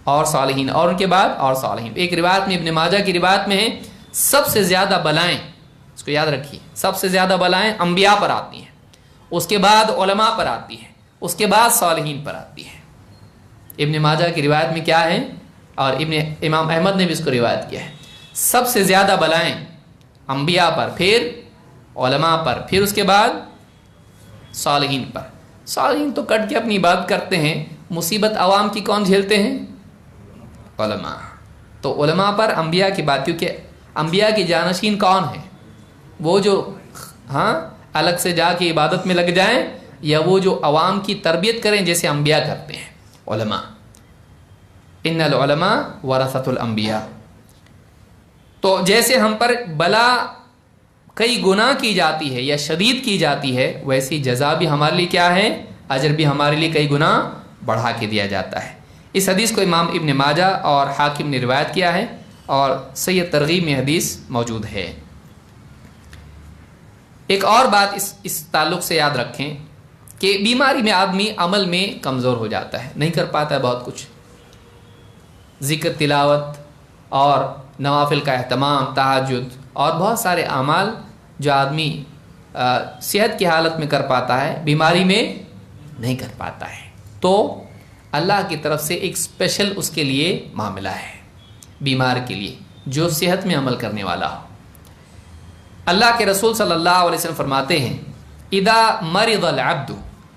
اور صالحین، اور ان کے بعد اور صالحین. ایک روایت میں، ابن ماجہ کی روایت میں ہے، سب سے زیادہ بلائیں، اس کو یاد رکھیے، سب سے زیادہ بلائیں انبیاء پر آتی ہیں، اس کے بعد علماء پر آتی ہیں، اس کے بعد صالحین پر آتی ہیں. ابن ماجہ کی روایت میں کیا ہے، اور امام احمد نے بھی اس کو روایت کیا ہے، سب سے زیادہ بلائیں انبیاء پر، پھر علماء پر، پھر اس کے بعد صالحین پر. صالحین تو کٹ کے اپنی عبادت کرتے ہیں، مصیبت عوام کی کون جھیلتے ہیں؟ علماء. تو علماء پر انبیاء کی بات، کیونکہ انبیاء کی جانشین کون ہیں؟ وہ جو الگ سے جا کے عبادت میں لگ جائیں، یا وہ جو عوام کی تربیت کریں جیسے انبیاء کرتے ہیں؟ علماء. ان العلماء ورثۃ الانبیاء. تو جیسے ہم پر بلا کئی گنا کی جاتی ہے یا شدید کی جاتی ہے، ویسی جزا بھی ہمارے لیے کیا ہے؟ اجر بھی ہمارے لیے کئی گنا بڑھا کے دیا جاتا ہے. اس حدیث کو امام ابن ماجہ اور حاکم نے روایت کیا ہے، اور صحیح ترغیب میں حدیث موجود ہے. ایک اور بات اس تعلق سے یاد رکھیں کہ بیماری میں آدمی عمل میں کمزور ہو جاتا ہے، نہیں کر پاتا ہے بہت کچھ، ذکر، تلاوت اور نوافل کا اہتمام، تہجد اور بہت سارے اعمال جو آدمی صحت کی حالت میں کر پاتا ہے، بیماری میں نہیں کر پاتا ہے. تو اللہ کی طرف سے ایک اسپیشل اس کے لیے معاملہ ہے بیمار کے لیے، جو صحت میں عمل کرنے والا ہو. اللہ کے رسول صلی اللہ علیہ وسلم فرماتے ہیں اذا مرض العبد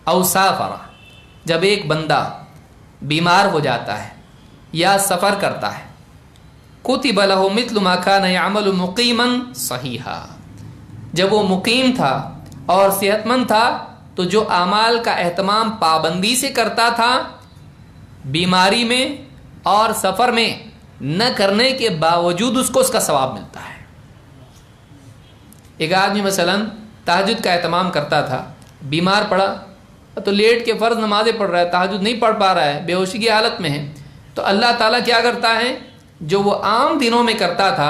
او سافر، جب ایک بندہ بیمار ہو جاتا ہے یا سفر کرتا ہے، کتب له مثل ما كان يعمل مقیما صحیحا، جب وہ مقیم تھا اور صحت مند تھا تو جو اعمال کا اہتمام پابندی سے کرتا تھا، بیماری میں اور سفر میں نہ کرنے کے باوجود اس کو اس کا ثواب ملتا ہے. ایک آدمی مثلا تہجد کا اہتمام کرتا تھا، بیمار پڑا تو لیٹ کے فرض نمازیں پڑھ رہا ہے، تہجد نہیں پڑھ پا رہا ہے، بے ہوشی کی حالت میں ہے، تو اللہ تعالیٰ کیا کرتا ہے، جو وہ عام دنوں میں کرتا تھا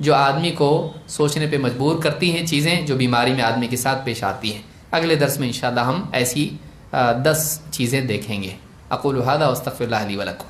جو آدمی کو سوچنے پہ مجبور کرتی ہیں، چیزیں جو بیماری میں آدمی کے ساتھ پیش آتی ہیں۔ اگلے درس میں انشاءاللہ ہم ایسی 10 چیزیں دیکھیں گے۔ اقول ھذا واستغفر اللہ لی ولکم۔